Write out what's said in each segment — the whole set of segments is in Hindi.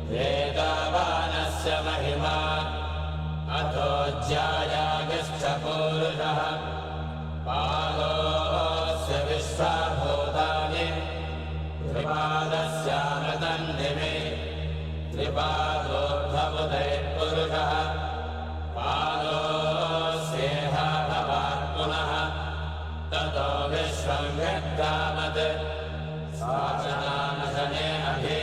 वेदावानस्य महिमा अथो ज्यायागश्च पूरुषः पादोऽस्य विश्वभूतानि त्रिपादस्यामृतन्दिमे त्रिपादोऽर्धबुधैर्पुरुषः पादोऽस्येह भवात् पुनः ततो विश्वं यद्गामत् साचनानशने अभि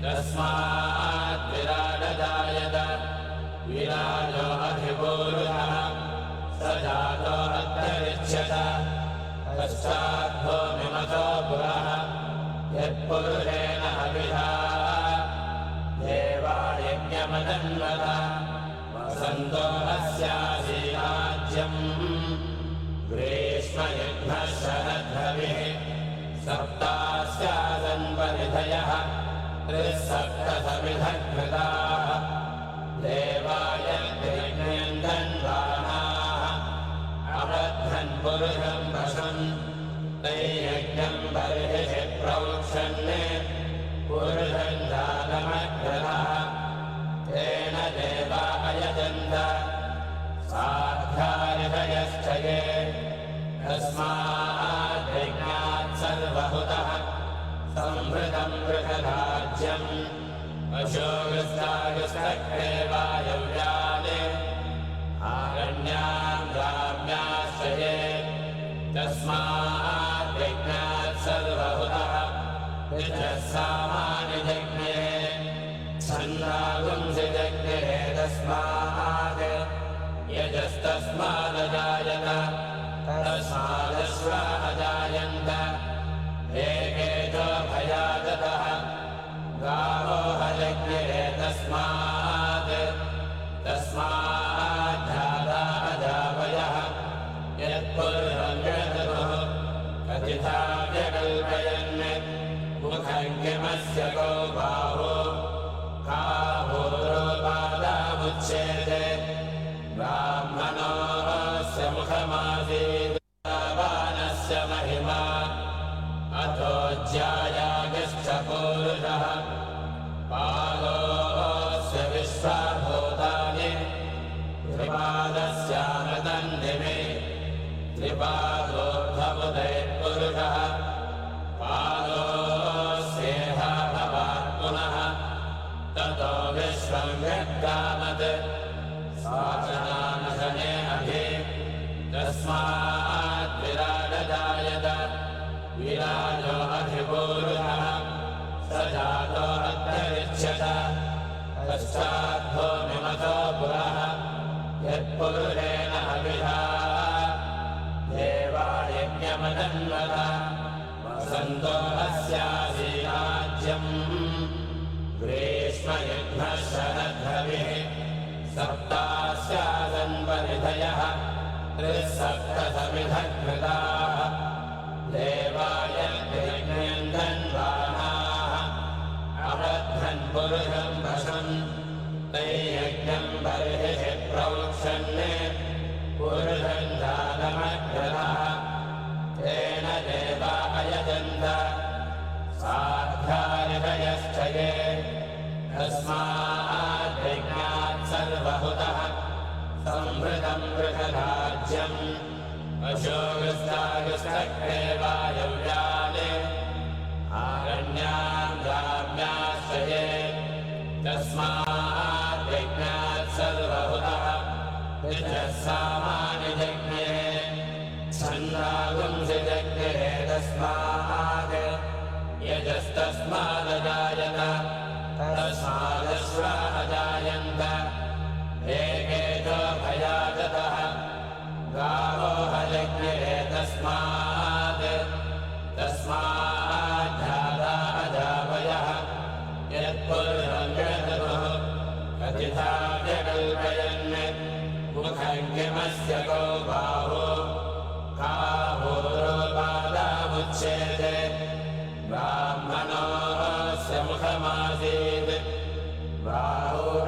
तस्मात् विराडजायत विराजो अधिपूरुषः स जातो अध्यरिच्यत पश्चात् भूमिमतो पुरः यत्पुरुषेण हविषा देवायज्ञमदन्वत वसन्तो अस्यासीराज्यम् ग्रीष्मयुग्मः शरद्रविः सप्तास्यासन्वनिधयः त्रिसप्तसमिधकृताः देवायज्ञयन्धन्वानाः अबद्धन् पुरुषं वशन् तैयज्ञं बर्हिः प्रौक्षन् पुरुषं जातमग्रतः तेन देवा अयजन्त साध्यारिषयश्च ये तस्माद्यज्ञात् सर्वहुतः संवृतं वृषराज्यम् अशोकस्तागस्तग्रे वायव्याने आरण्यां ग्राम्याश्च ये तस्माद्यज्ञात् सर्वहुतः ऋजसामानि जज्ञे छन्दागुंसि जज्ञे तस्मात् यजस्तस्मादजायत तस्मादश्वा अजायन्त एकेतो भयागतः गावो हजज्ञे तस्माद्धाता अजावयः यत्पुरुषं जगतुः कथिता व्यकल्पयन् मुखं किमस्य गो बाहो काहोरोपादामुच्येते ब्राह्मणोऽस्य मुखमासीत् वानस्य महिमा अथो ज्यायागश्च पूरुषः पादोऽस्य विश्वभूतानि त्रिपादस्यामृतन्दिमे त्रिपादोऽर्धबुधैर्पुरुषः पादोऽस्येह भवात् पुनः ततो विश्वं यद्गामत् साचनानशने अभि तस्मात् विराडजायत विराजो अधिपूरुषः स जातो अध्यरिच्यत पश्चात् भूमिमतो पुरः यत्पुरुषेण हविषा देवायज्ञमदन्वत वसन्तो अस्यासीराज्यम् ग्रीष्मयुग्मः शरद्रविः सप्तास्यासन्वनिधयः त्रिसप्तसमिधकृताः देवायज्ञयन्धन्वानाः अबद्धन् पुरुषं वशन् तैयज्ञं बर्हिः प्रौक्षन् पुरुषं जातमग्रतः तेन देवा अयजन्त साध्यारिषयश्च ये तस्माद्यज्ञात् सर्वहुतः संवृतं वृषराज्यम् अशोकस्तागस्तग्रे वायव्याने आरण्यां ग्राम्याश्च ये तस्माद्यज्ञात् सर्वहुतः ऋजसामानि जज्ञे छन्दागुंसि जज्ञे तस्मात् यजस्तस्मादजायत तस्मादश्वा अजायन्त एकेतो भयागतः गावो हजज्ञे तस्माद्धाता अजावयः यत्पुरुषं जगतुः कथिता व्यकल्पयन् मुखं किमस्य गो बाहो काहोरोपादामुच्येते ब्राह्मणोऽस्य मुखमासीत्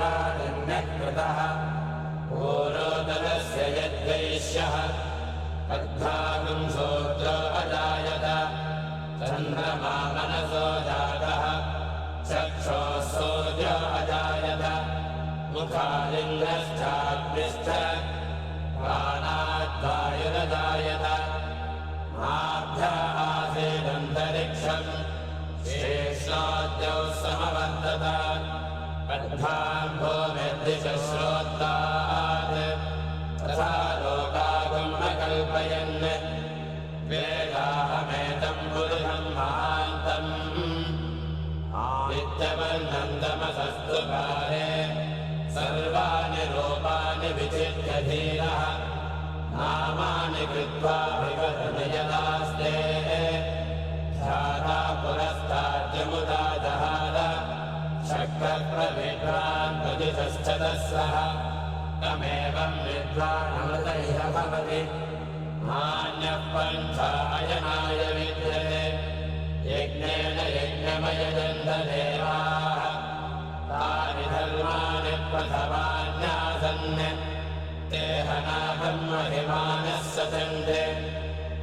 बाहुराजन्यकृतः पूरोदरस्य यद्वैश्यः तद्धागुंसोऽत्र अजायत चन्द्रमा मनसो जातः च मुखालिङ्गश्चाग्निश्च प्राणाद्वायुरजायत आभ्य आसीदन्तरिक्षम् शेषाद्यौ समवर्तत पद्भाम् भूमिर्दिशश्रोत्तात् तथा लोकागम् अकल्पयन् वेदाहमेतम् पुरुषम् महान्तम् आदित्यवर्णम् तमसस्तु काले सर्वाणि रूपाणि विचित्य धीरः नामानि कृत्वा विवरति यदास्ते ध्याता पुरस्ताद्यमुदा जहार शक्रप्रविद्वान् प्रदिशश्चतस्रः तमेवं विद्वानमृतैः भवति नान्यः पन्थायनाय विद्यते यज्ञेन यज्ञमयजन्त देवाः तानि धर्माणि प्रथमान्यासन् ते हनाकम् महिमानः सचन्ते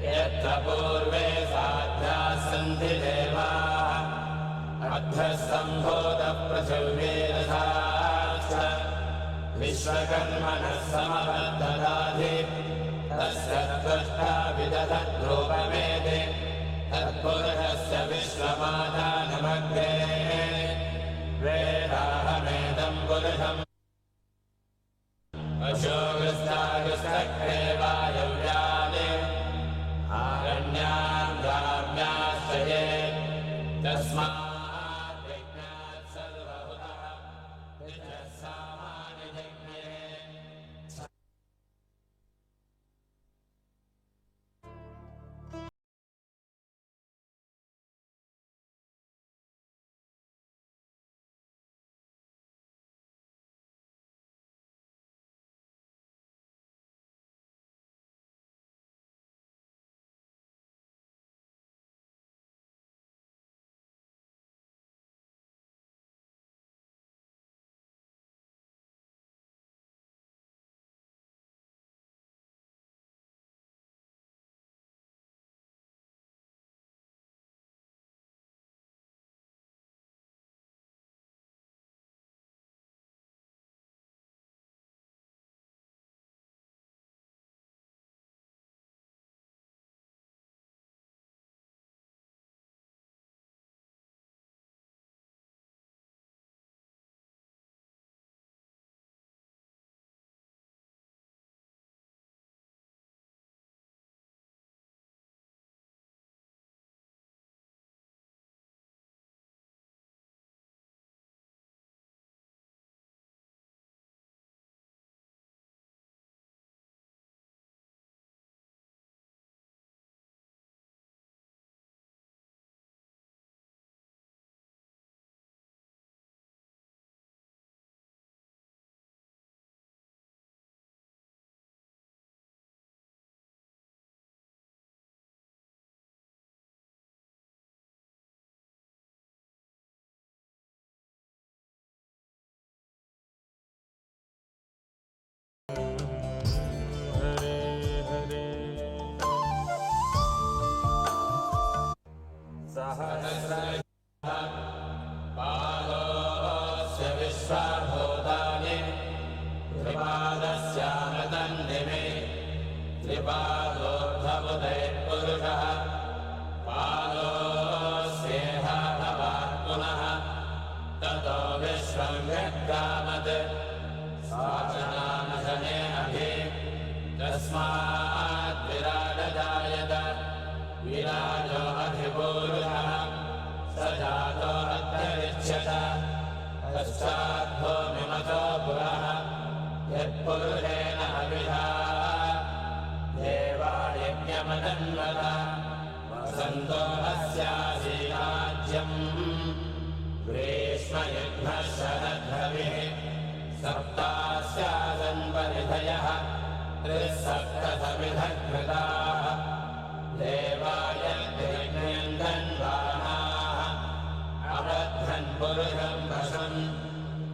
यत्र पूर्वे साध्याः सन्ति देवाः अध्वः सम्भूतः पृथिवीरथाश्च विश्वकर्मणः समवर्धदाधि तस्य त्वष्टा विदधद्रूपमेति तत्पुरुषस्य विश्वमादानमग्रे वेदाहमेदम् पुरुषम् अशोगस्तागस्तग्रे वायव्यानि आरण्याम् ग्राम्याश्रये तस्मात् यज्ञात् सर्वहुतः द्विजः सामानि यज्ञे पादोऽस्य विश्वभूतानि त्रिपादस्यामृतन्निमे त्रिपादोऽर्धमुदयः पुरुषः पादोऽस्येह भवात् पुनः ततो विश्वं व्यक्रामत् शासनानशने अभि तस्मात् विराजजायत विराजो अधिपूरुषः स जातो अध्यरिच्यत पश्चाद्भूमिमतो पुरः यत्पुरुषेण हविषा देवा यज्ञमतन्वत वसन्तो अस्यासीराज्यम् ग्रीष्मयुग्मः शरद्रविः सप्तास्यासन् परिधयः त्रिसप्तसमिधः कृताः देवाय धन्वानाः अबद्धन् पुरुषम् वशम्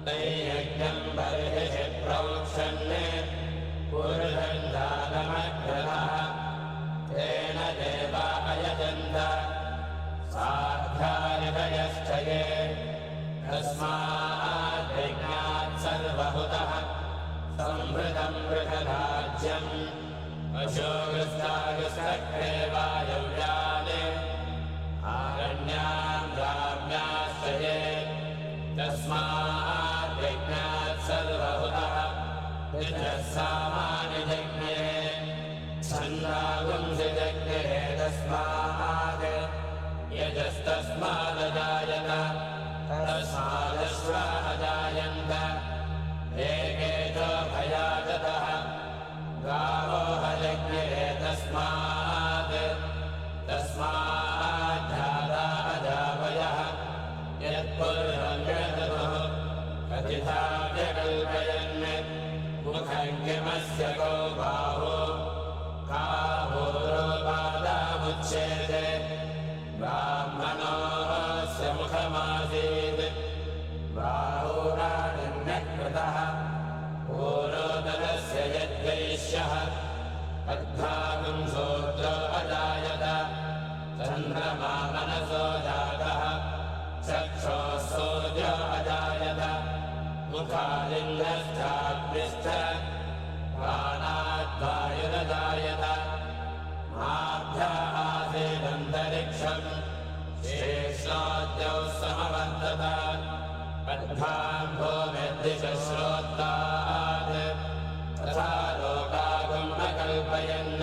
तैयज्ञम् बर्हिषि प्रोक्षन् पुरुषम् दानमग्रतः तेन देवा अयजन्त साध्यानिधयश्च ये तस्माद् यज्ञात् सर्वहुतः अशोकस्तागस्तक्रे वायव्यानि आरण्यान् ग्राम्याश्रये तस्मात् यज्ञात् सर्वहुतः सामानि जज्ञे छन्दागुंसि जज्ञे तस्मात् यजस्तस्मादजायत तस्मादश्वा अजायन्त एके च भयाजतः गावो हजज्ञे तस्माद्धाता अजावयः यत्पुरुषं कथिता व्यकल्पयन् मुखङ्गिमस्य गो बाहो काहोरोपादामुच्येते ब्राह्मणोऽस्य मुखमासीत् बाहुरानन्यकृतः पूरोदरस्य यद्वैश्यः तद्भागं शूद्रो अजायत चन्द्रमा मनसो जातः चक्षोः सूर्यो अजायत मुखालिङ्गश्चाग्निश्च प्राणाद्वायुरजायत आभ्यः आसीदन्तरिक्षम् शेषोद्यौ समवर्तत पद्भाम्भोमिर्दिशश्रोत्तात् तथा लोकागुम् अकल्पयन्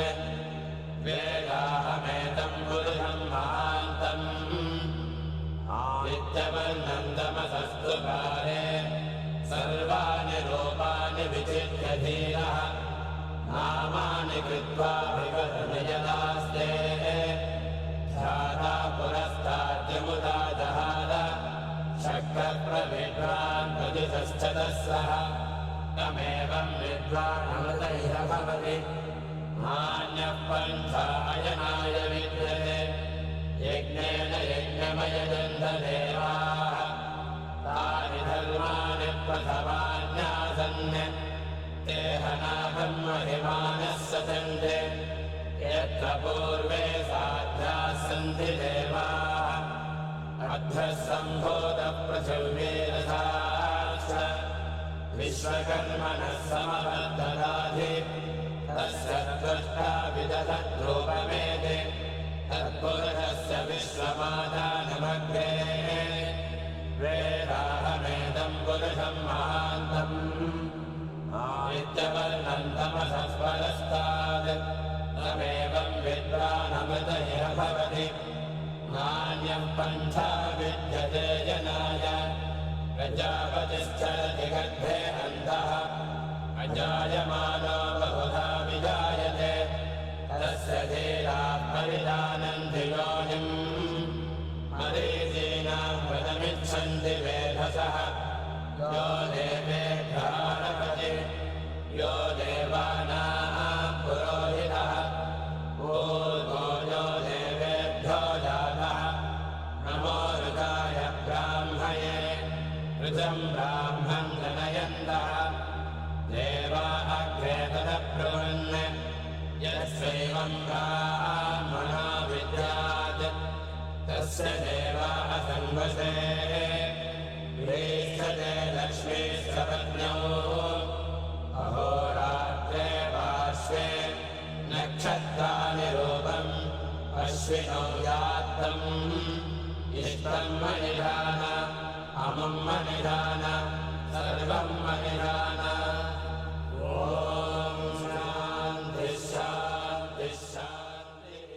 वेदाहमेतम् पुरुषं महान्तम् आदित्यवर्णन्दमसस्तु काले सर्वाणि रूपाणि विचित्य धीरः नामानि कृत्वा विवरणयदास्ते ध्याता पुरस्ताद्यमुदा जहाद शक्रप्रविद्वान् प्रदिशश्चतस्रः तमेवं विद्वानमृतैः भवति नान्यः पन्था अयनाय विद्यते यज्ञेन यज्ञमयजन्त देवाः तानि धर्माणि प्रथमान्यासन् ते हनाकं महिमानः सचन्ते यत्र पूर्वे साध्याः सन्ति देवाः अध्वः सम्भूतपृथिव्येरथाश्च विश्वकर्मणः समवर्धदाधि तस्य त्वष्टा विदधद्रूपमेति तत्पुरुषस्य विश्वमादानमग्रे वेदाहमेदं पुरुषं महान्तम् आदित्यवर्णं तमसः परस्तात् तमेवं विद्वानमृतैः भवति नान्यं पन्था विद्यते जनाय प्रजापतिश्चरति गर्भे अन्तः अजायमानो बहुधा विजायते तस्य धीराः परिजानन्ति योनिम् मरीचीनां पदमिच्छन्ति वेधसः यो देवेभ्यारपति यो देवानां पुरोहितः ऊर्ध्वो यो देवेभ्यो जातः नमो ऋताय ब्राह्मये ऋतं ब्राह्मं जनयन्तः देवा अग्रे तदब्रुवन् यस्यैवं ब्राह्मणो विद्यात् तस्य देवाः संवशे प्रेष्ठते लक्ष्मीश्च पत्न्यौ अहोरात्रे पार्श्वे नक्षत्राणि रूपम् अश्विनौ यात्तम् इष्टं मनिधान अमुं मनिधान सर्वं मनिधान ॐ शान्तिः शान्तिः शान्तिः।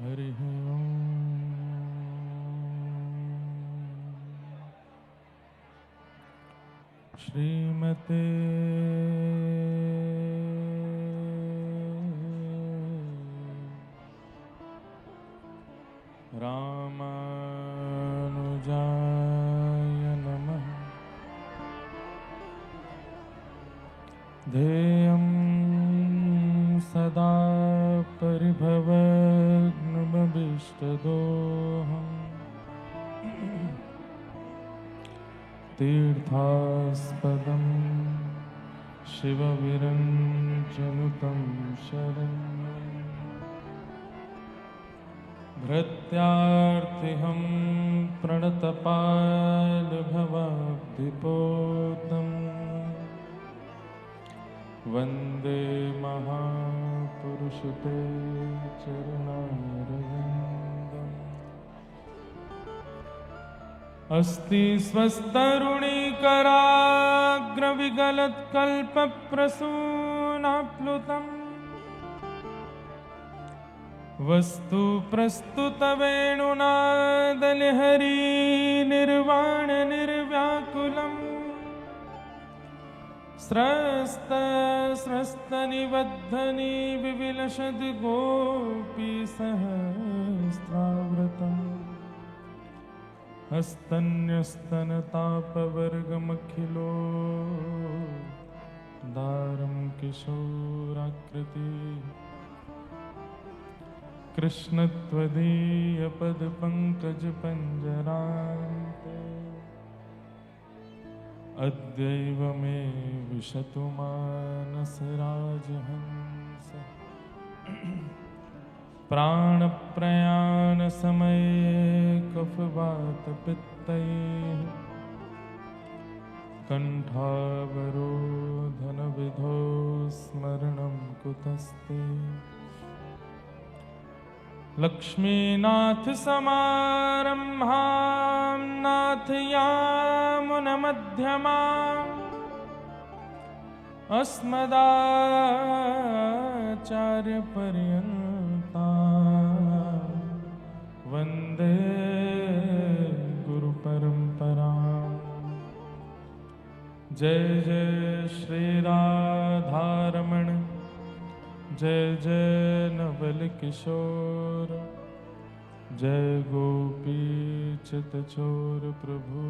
हरि ओम। श्रीमते रामानुजाय नमः। ध्येयं सदा परिभवग्नमभीष्टदोहम् तीर्थास्पदं शिवविरञ्चनुतं शरण्यं भृत्यार्तिहं प्रणतपालभवाब्धिपोतम् वन्दे महापुरुषते चरणारविन्दम्। अस्ति स्वस्तरुणीकराग्रविगलत्कल्पप्रसूनाप्लुतम् वस्तु प्रस्तुतवेणुनादलहरी निर्वाणनिर्व्याकुलम् स्रस्तनिबद्धनी विविलसद्गोपीसहस्रावृतम् हस्तन्यस्तनतापवर्गमखिलो दारं किशोराकृति कृष्णत्वदीयपदपङ्कजपञ्जरान्ते अद्यैव मे विशतु मानसराजहंस प्राणप्रयाणसमये कफवातपित्तैः कण्ठावरोधनविधौ स्मरणं कुतस्ते। लक्ष्मीनाथसमारम्भां नाथयामुनमध्यमाम् अस्मदाचार्यपर्यन्तां वन्दे गुरुपरम्पराम्। जय जय श्रीराधारमण जय जय नवलकिशोर जय गोपीचितचोर प्रभु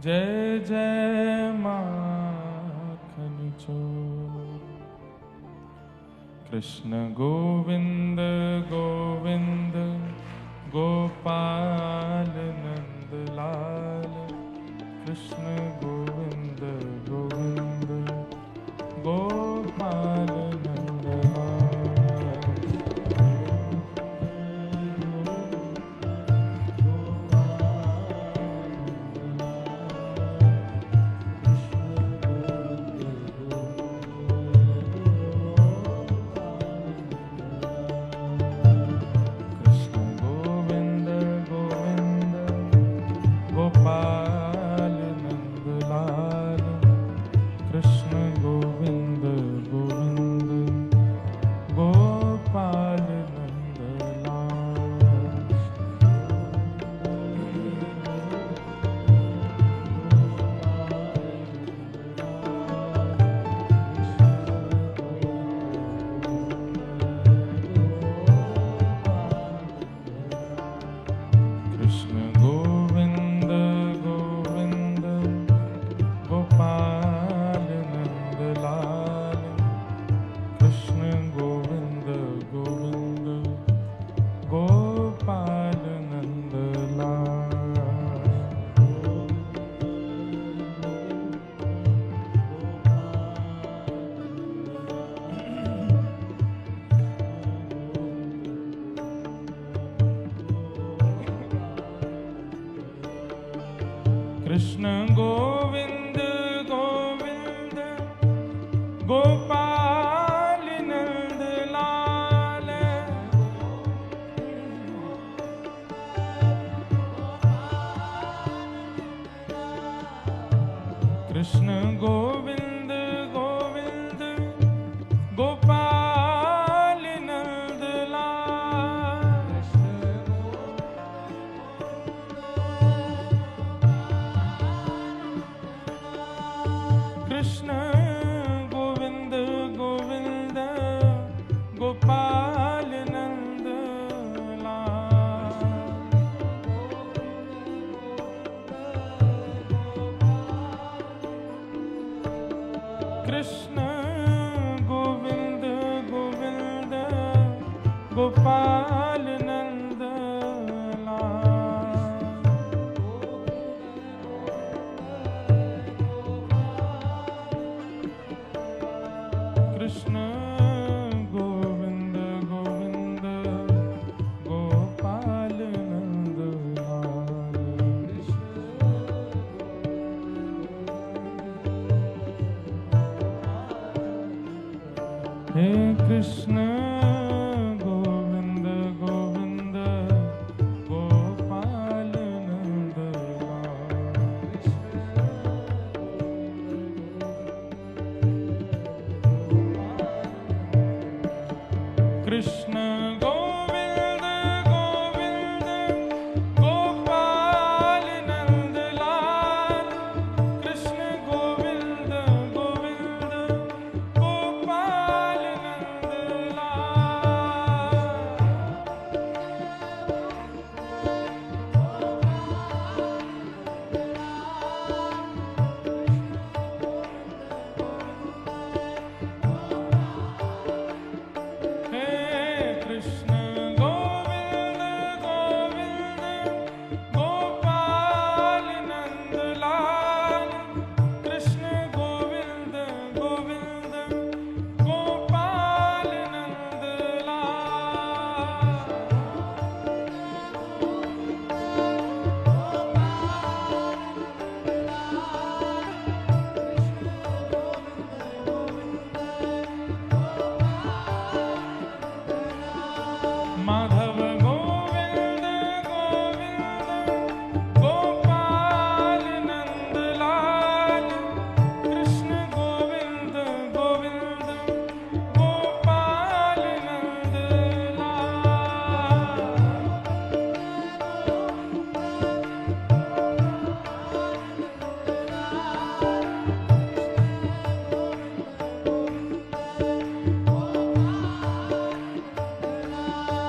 जय जय माखन चोर। कृष्ण गोविंद गोविंद गोपाल नंदलाल कृष्ण गोविंद गोविंद गोपाल कृष्ण गोविंद गोविंद गोपाल नंदलाल कृष्ण गोविंद गोविंद गोपाल नंदलाल कृष्ण गोविंद गोविंद गोपाल नंद लाल। कृष्ण गोविंद गोविंद गोपाल नंद लाल। हे कृष्ण गोविंद गोविंद गोपाल नंद लाल। कृष्ण गोविंद गोविंद गोपाल नंद लाल। कृष्ण गोविंद गोविंद गोपाल नंद माधव गोविंद गोविंद गोपाल नंद लाल। कृष्ण गोविंद गोविंद गोपाल नंद लाल।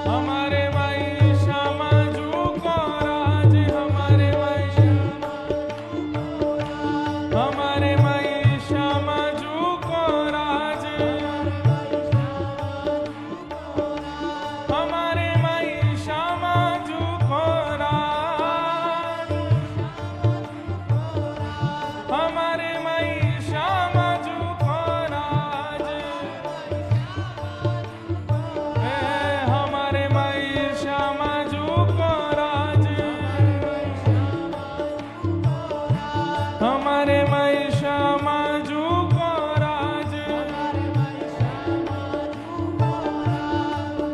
हमारे माई श्यामा जू को राज। हमारे माई श्यामा जू को राज। हमारे माई श्यामा जू को राज। हमारे माई श्यामा जू को राज। हमारे माई श्यामा जू को राज। हमारे माई श्यामा जू को राज।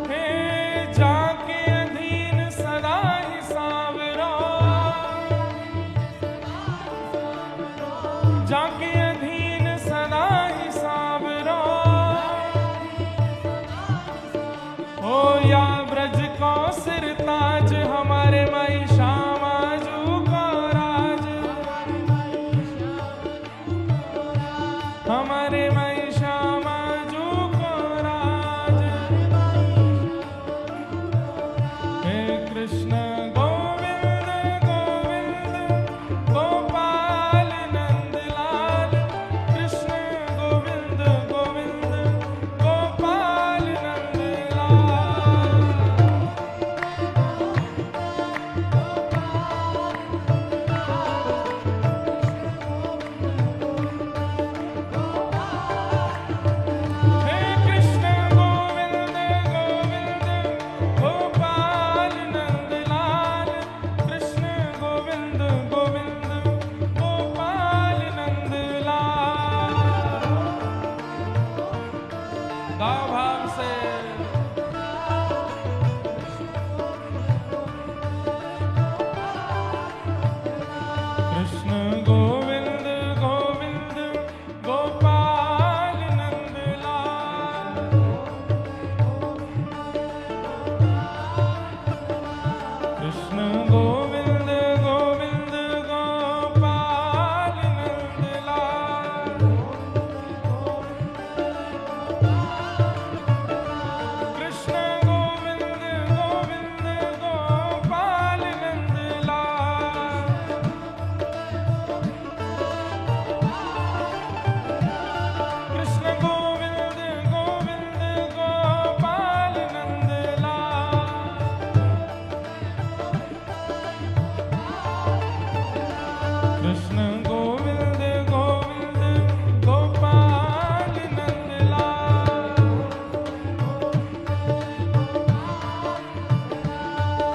हे जाके अधीन सदा ही सावरो। जाके अधीन सदा ही सावरो। ओ या ब्रज को सिर ताज। हमारे माई श्यामा जू को राज। हमारे माई श्यामा जू को राज। हे कृष्ण गोविंद गोविंद गोपाल नंद लाल। कृष्ण गोविंद गोविंद गोपाल नंदलाल।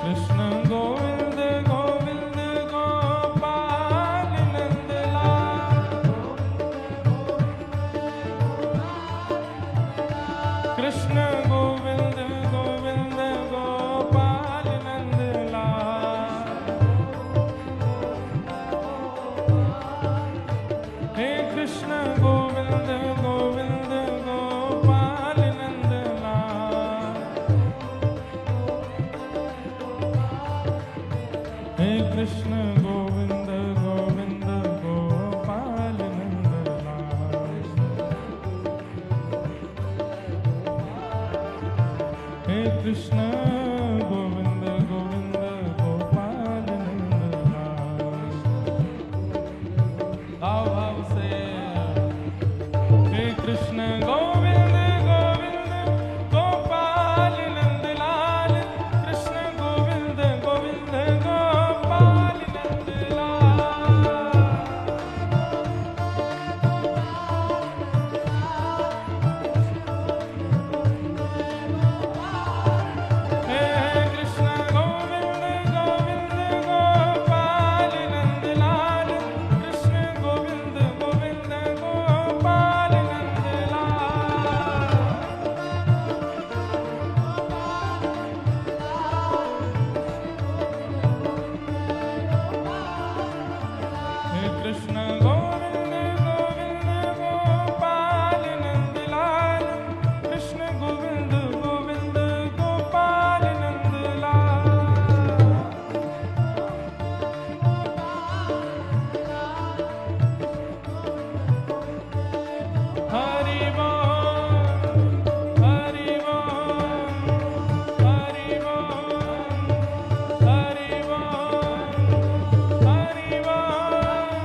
कृष्ण गोविंद गोविंद गोपाल नंदलाल। कृष्ण गोविंद गोविंद गोपाल नंदलाल। हे कृष्ण गोविंद गोविंद गोपाल नंदलाल। हे कृष्ण गोविंद गोविंद गोपाल नंदलाल। हे कृष्ण गोविंद गोविंद गोपाल नंदलाल। भाव भाव से हे कृष्ण गोविंद गोविंद गोपाल नंदलाल। कृष्ण गोविंद गोविंद गोपाल नंदलाल। हे कृष्ण गोविंद गोविंद गोपाल नंदलाल। कृष्ण गोविंद गोविंद गोपाल नंदलाल। हे कृष्ण गोविंद गोविंद गोपाल नंदलाल। कृष्ण गोविंद गोविंद गोपाल नंदलाल। हरि बोल हरि बोल हरि बोल हरि बोल हरि बोल हरि बोल हरि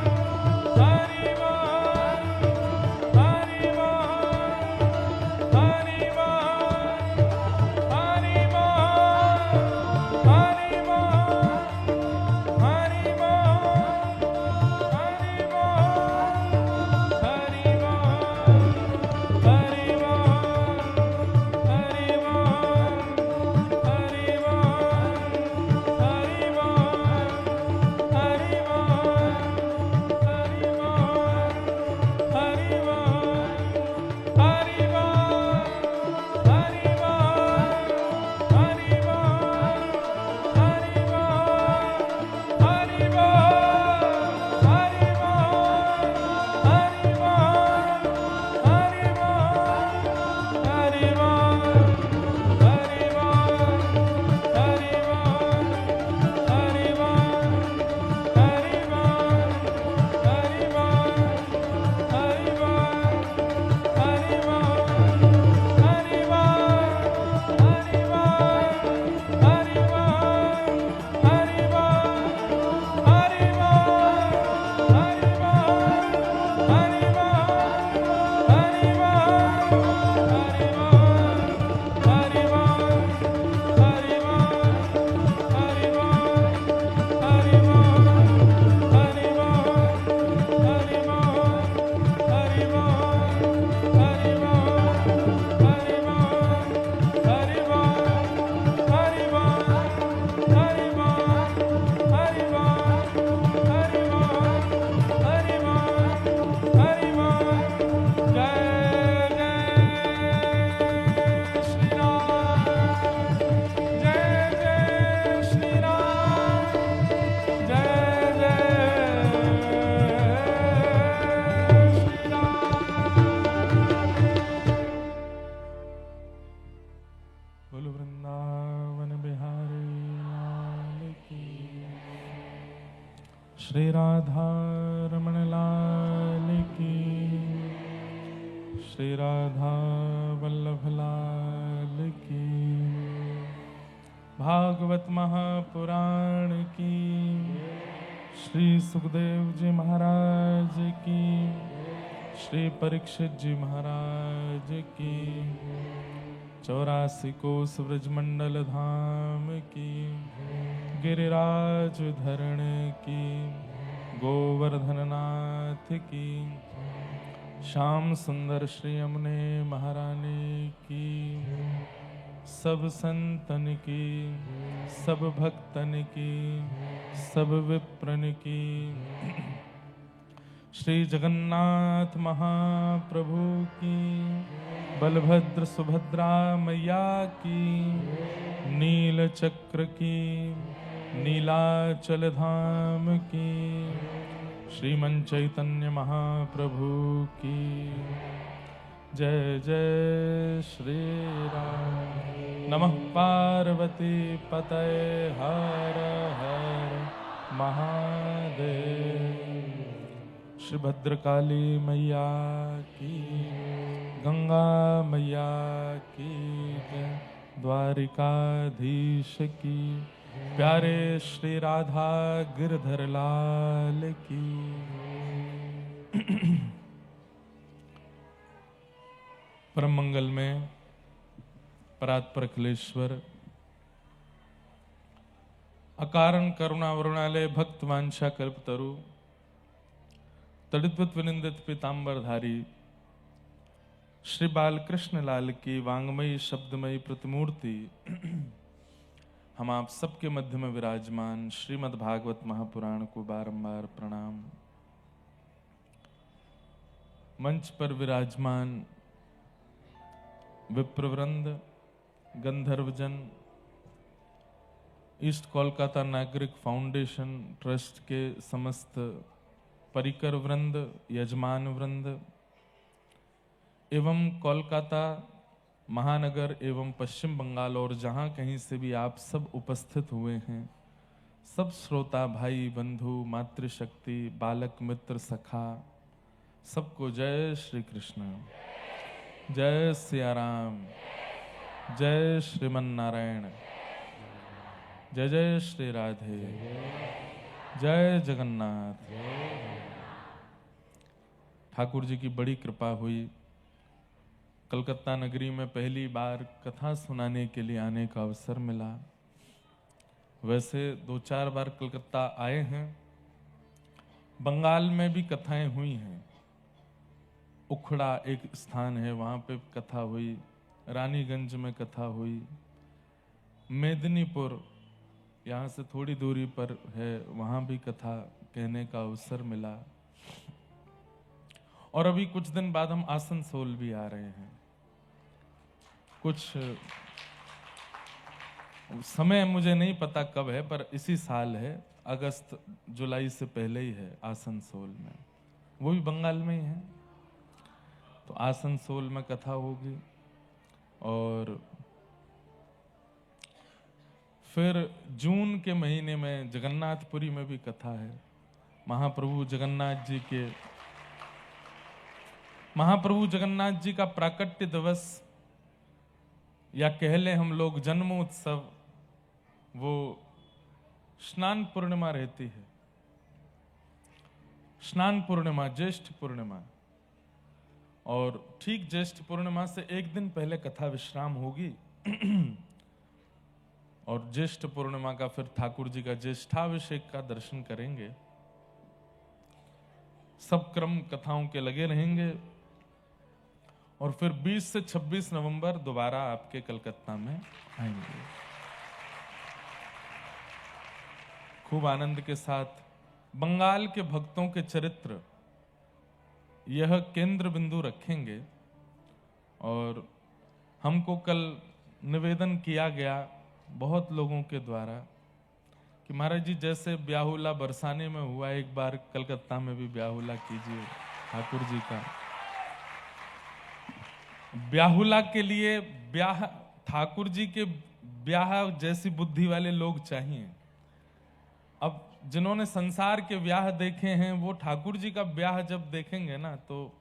बोल हरि बोल हरि बोल हरि बोल हरि श्री राधा रमण लाल की, श्री राधा वल्लभ लाल की, भागवत महापुराण की, श्री सुखदेव जी महाराज की, श्री परीक्षित जी महाराज की, 84 कोस ब्रजमंडल धाम की, गिरिराज धरण की, गोवर्धननाथ की, श्याम सुंदर श्री यमुने महारानी की, सब संतन की, सब भक्तन की, सब विप्रन की, श्री जगन्नाथ महाप्रभु की, बलभद्र सुभद्रा मैया की, नील चक्र की, नीलाचल धाम की, श्रीमन चैतन्य महाप्रभु की जय जय श्री राम। नमः पार्वती पतये हर हर महादेव। श्री भद्रकाली मैया की, गंगा मैया की जय, द्वारिकाधीश की, प्यारे श्री राधा गिरधर लाल की। परम मंगल में परात्पर अखिलेश्वर, अकारण करुणा वरुणालय, भक्त वांछा कल्पतरु, तड़िद्वत विनिंदित पीतांबरधारी श्री बालकृष्ण लाल की वांगमयी शब्दमयी प्रतिमूर्ति हम आप सबके मध्य में विराजमान श्रीमद् भागवत महापुराण को बारंबार प्रणाम। मंच पर विराजमान विप्रवृंद, गंधर्वजन, ईस्ट कोलकाता नागरिक फाउंडेशन ट्रस्ट के समस्त परिकर वृंद, यजमान वृंद एवं कोलकाता महानगर एवं पश्चिम बंगाल और जहां कहीं से भी आप सब उपस्थित हुए हैं, सब श्रोता भाई बंधु मातृशक्ति बालक मित्र सखा, सबको जय श्री कृष्ण, जय सिया राम, जय श्रीमन नारायण, जय जय श्री राधे, जय जगन्नाथ। ठाकुर जी की बड़ी कृपा हुई, कलकत्ता नगरी में पहली बार कथा सुनाने के लिए आने का अवसर मिला। वैसे 2-4 बार कलकत्ता आए हैं, बंगाल में भी कथाएं हुई हैं। उखड़ा एक स्थान है, वहां पे कथा हुई, रानीगंज में कथा हुई, मेदिनीपुर यहाँ से थोड़ी दूरी पर है, वहां भी कथा कहने का अवसर मिला। और अभी कुछ दिन बाद हम आसनसोल भी आ रहे हैं। कुछ समय मुझे नहीं पता कब है, पर इसी साल है, अगस्त जुलाई से पहले ही है आसनसोल में, वो भी बंगाल में ही है। तो आसनसोल में कथा होगी और फिर जून के महीने में जगन्नाथपुरी में भी कथा है। महाप्रभु जगन्नाथ जी का प्राकट्य दिवस या कह लें हम लोग जन्मोत्सव, वो स्नान पूर्णिमा रहती है। स्नान पूर्णिमा, ज्येष्ठ पूर्णिमा, और ठीक ज्येष्ठ पूर्णिमा से एक दिन पहले कथा विश्राम होगी और ज्येष्ठ पूर्णिमा का फिर ठाकुर जी का ज्येष्ठाभिषेक का दर्शन करेंगे। सब क्रम कथाओं के लगे रहेंगे और फिर 20 से 26 नवंबर दोबारा आपके कलकत्ता में आएंगे। खूब आनंद के साथ बंगाल के भक्तों के चरित्र यह केंद्र बिंदु रखेंगे। और हमको कल निवेदन किया गया बहुत लोगों के द्वारा कि महाराज जी जैसे ब्याहुला बरसाने में हुआ, एक बार कलकत्ता में भी ब्याहुला कीजिए ठाकुर जी का। ब्याहुला के लिए ब्याह, ठाकुर जी के ब्याह जैसी बुद्धि वाले लोग चाहिए। अब जिन्होंने संसार के ब्याह देखे हैं वो ठाकुर जी का ब्याह जब देखेंगे ना, तो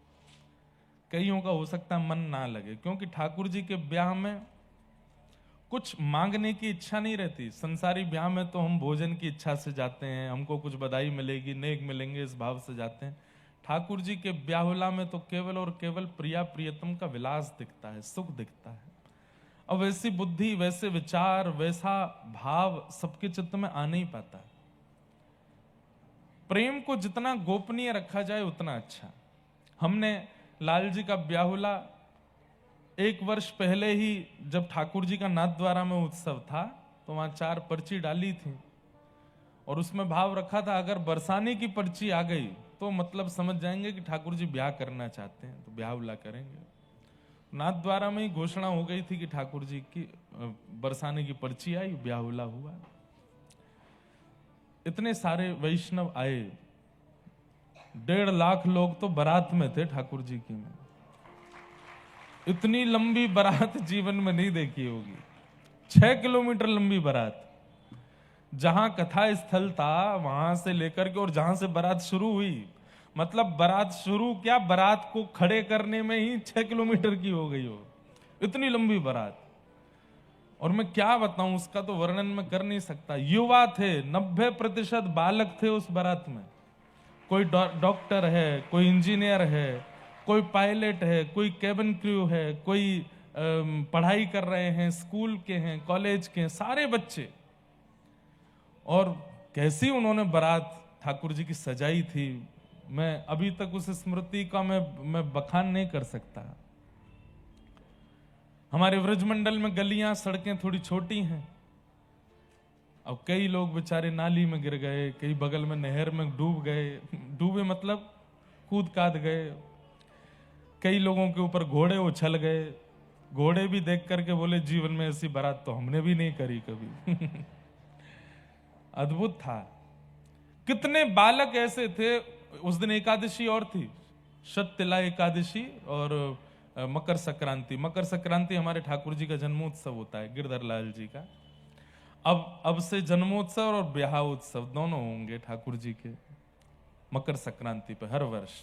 कईयों का हो सकता है मन ना लगे, क्योंकि ठाकुर जी के ब्याह में कुछ मांगने की इच्छा नहीं रहती। संसारी ब्याह में तो हम भोजन की इच्छा से जाते हैं, हमको कुछ बधाई मिलेगी, नेक मिलेंगे, इस भाव से जाते हैं। ठाकुर जी के ब्याहुला में तो केवल और केवल प्रिया प्रियतम का विलास दिखता है, सुख दिखता है। अब वैसी बुद्धि, वैसे विचार, वैसा भाव सबके चित्त में आ नहीं पाता। प्रेम को जितना गोपनीय रखा जाए उतना अच्छा। हमने लाल जी का ब्याहुला 1 वर्ष पहले ही, जब ठाकुर जी का नाथ द्वारा में उत्सव था, तो वहां 4 पर्ची डाली थी और उसमें भाव रखा था, अगर बरसाने की पर्ची आ गई तो मतलब समझ जाएंगे कि ठाकुर जी ब्याह करना चाहते हैं, तो ब्याहुला करेंगे। नाथ द्वारा में ही घोषणा हो गई थी कि ठाकुर जी की बरसाने की पर्ची आई, ब्याहुला हुआ। इतने सारे वैष्णव आए, 1.5 लाख लोग तो बारात में थे ठाकुर जी की में। इतनी लंबी बारात जीवन में नहीं देखी होगी, 6 किलोमीटर लंबी बारात। जहां कथा स्थल था वहां से लेकर के और जहां से बारात शुरू हुई, मतलब बारात शुरू क्या, बारात को खड़े करने में ही 6 किलोमीटर की हो गई हो, इतनी लंबी बारात। और मैं क्या बताऊं, उसका तो वर्णन मैं कर नहीं सकता। युवा थे, 90% बालक थे उस बारात में। कोई डॉक्टर है, कोई इंजीनियर है, कोई पायलट है, कोई केबिन क्रू है, कोई पढ़ाई कर रहे हैं, स्कूल के हैं, कॉलेज के हैं, सारे बच्चे। और कैसी उन्होंने बारात ठाकुर जी की सजाई थी, मैं अभी तक उस स्मृति का मैं बखान नहीं कर सकता। हमारे व्रजमंडल में गलियां सड़कें थोड़ी छोटी हैं, अब कई लोग बेचारे नाली में गिर गए, कई बगल में नहर में डूब गए, डूबे मतलब कूद काद गए। कई लोगों के ऊपर घोड़े उछल गए, घोड़े भी देख करके बोले जीवन में ऐसी बारात तो हमने भी नहीं करी कभी। अद्भुत था। कितने बालक ऐसे थे। उस दिन एकादशी और थी, शततिला एकादशी और मकर संक्रांति। मकर संक्रांति हमारे ठाकुर जी का जन्मोत्सव होता है, गिरधर लाल जी का। अब से जन्मोत्सव और ब्याह उत्सव दोनों होंगे ठाकुर जी के मकर संक्रांति पे। हर वर्ष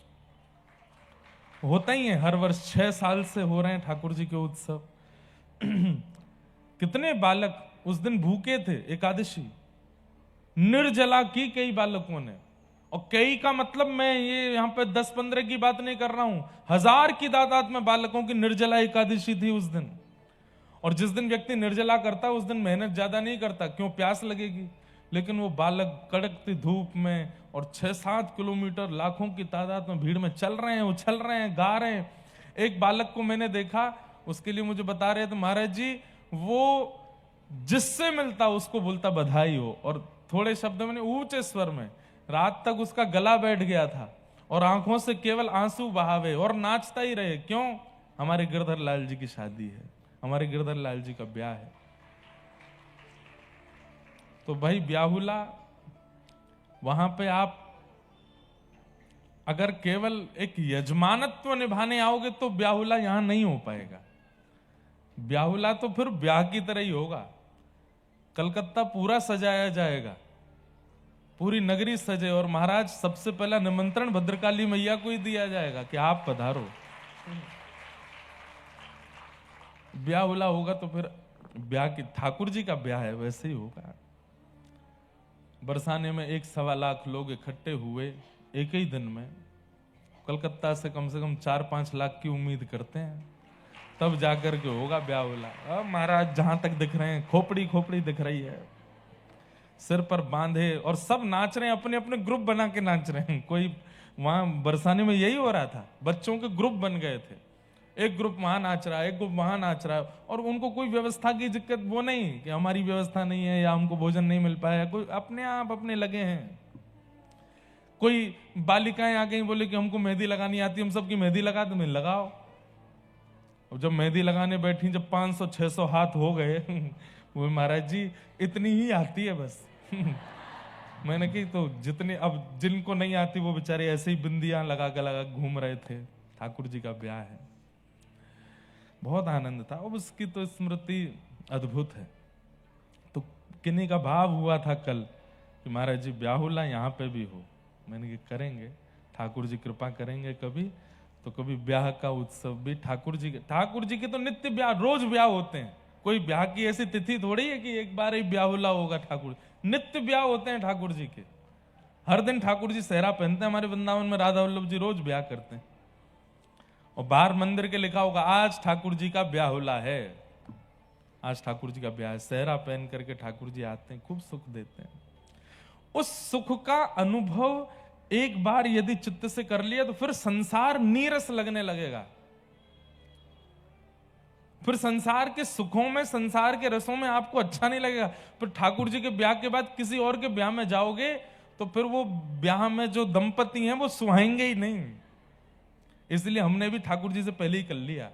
होता ही है, हर वर्ष 6 साल से हो रहे हैं ठाकुर जी के उत्सव। कितने बालक उस दिन भूखे थे, एकादशी निर्जला की कई बालकों ने। और कई का मतलब मैं ये यहां पे 10-15 की बात नहीं कर रहा हूं, 1000 की तादाद में बालकों की निर्जला एकादशी थी उस दिन। और जिस दिन व्यक्ति निर्जला करता उस दिन मेहनत ज्यादा नहीं करता, क्यों, प्यास लगेगी। लेकिन वो बालक कड़कती धूप में और 6-7 किलोमीटर लाखों की तादाद में भीड़ में चल रहे हैं, उछल रहे हैं, गा रहे हैं। एक बालक को मैंने देखा, उसके लिए मुझे बता रहे थे महाराज जी, वो जिससे मिलता उसको बोलता बधाई हो, और थोड़े शब्द में ऊंचे स्वर में। रात तक उसका गला बैठ गया था और आंखों से केवल आंसू बहावे और नाचता ही रहे। क्यों, हमारे गिरधर लाल जी की शादी है, हमारे गिरधर लाल जी का ब्याह है। तो भाई ब्याहुला, वहां पे आप अगर केवल एक यजमानत्व निभाने आओगे तो ब्याहुला यहां नहीं हो पाएगा। ब्याहुला तो फिर ब्याह की तरह ही होगा। कलकत्ता पूरा सजाया जाएगा, पूरी नगरी सजे, और महाराज सबसे पहला निमंत्रण भद्रकाली मैया को ही दिया जाएगा कि आप पधारो। ब्याहुला होगा तो फिर ब्याह की, ठाकुर जी का ब्याह है वैसे ही होगा। बरसाने में 1-1.25 लाख लोग इकट्ठे हुए एक ही दिन में। कलकत्ता से कम 4-5 लाख की उम्मीद करते हैं, तब जाकर के होगा ब्याहुला। अब महाराज जहां तक दिख रहे हैं, खोपड़ी खोपड़ी दिख रही है, सिर पर बांधे, और सब नाच रहे हैं, अपने अपने ग्रुप बना के नाच रहे हैं। कोई वहां बरसाने में यही हो रहा था, बच्चों के ग्रुप बन गए थे, एक ग्रुप वहां नाच रहा है, एक ग्रुप वहां नाच रहा है, और उनको कोई व्यवस्था की दिक्कत वो नहीं कि हमारी व्यवस्था नहीं है या हमको भोजन नहीं मिल पाया, कोई अपने आप अपने लगे हैं। कोई बालिकाएं आ गई, बोले कि हमको मेहंदी लगानी आती, हम सबकी मेहंदी लगा दो, मैं लगाओ। और जब मेहंदी लगाने बैठी, जब 500-600 हाथ हो गए, वो महाराज जी इतनी ही आती है बस। मैंने कही तो जितने, अब जिनको नहीं आती वो बेचारे ऐसे ही बिंदियां लगा घूम रहे थे। ठाकुर जी का ब्याह है, बहुत आनंद था। अब उसकी तो स्मृति अद्भुत है। तो किन्हीं का भाव हुआ था कल कि महाराज जी ब्याहुला यहाँ पे भी हो। मैंने कहा करेंगे, ठाकुर जी कृपा करेंगे कभी, तो कभी ब्याह का उत्सव भी ठाकुर जी के तो नित्य ब्याह, रोज ब्याह होते हैं। कोई ब्याह की ऐसी तिथि थोड़ी है कि एक बार ही ब्याहुला होगा ठाकुर, नित्य ब्याह होते हैं ठाकुर जी के। हर दिन ठाकुर जी सेहरा पहनते हैं। हमारे वृंदावन में राधा वल्लभ जी रोज ब्याह करते हैं, और बाहर मंदिर के लिखा होगा आज ठाकुर जी का ब्याहुला है, आज ठाकुर जी का ब्याह है। सेहरा पहन करके ठाकुर जी आते हैं, खूब सुख देते हैं। उस सुख का अनुभव एक बार यदि चित्त से कर लिया तो फिर संसार नीरस लगने लगेगा। फिर संसार के सुखों में, संसार के रसों में आपको अच्छा नहीं लगेगा। फिर ठाकुर जी के ब्याह के बाद किसी और के ब्याह में जाओगे तो फिर वो ब्याह में जो दंपति हैं वो सुहाएंगे ही नहीं। इसलिए हमने भी ठाकुर जी से पहले ही कर लिया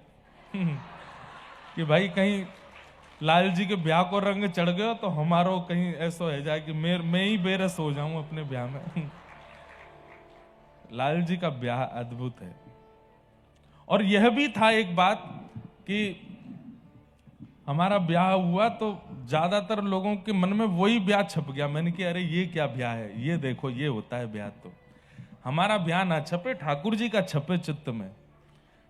कि भाई कहीं लाल जी के ब्याह को रंग चढ़ गयो तो हमारो कहीं ऐसा हो जाए कि मैं ही बेरस हो जाऊं अपने ब्याह में। लाल जी का ब्याह अद्भुत है। और यह भी था एक बात कि हमारा ब्याह हुआ तो ज्यादातर लोगों के मन में वही ब्याह छप गया। मैंने कहा अरे ये क्या ब्याह है, ये देखो ये होता है ब्याह। तो हमारा ब्याह ना छपे, ठाकुर जी का छपे चित्त में।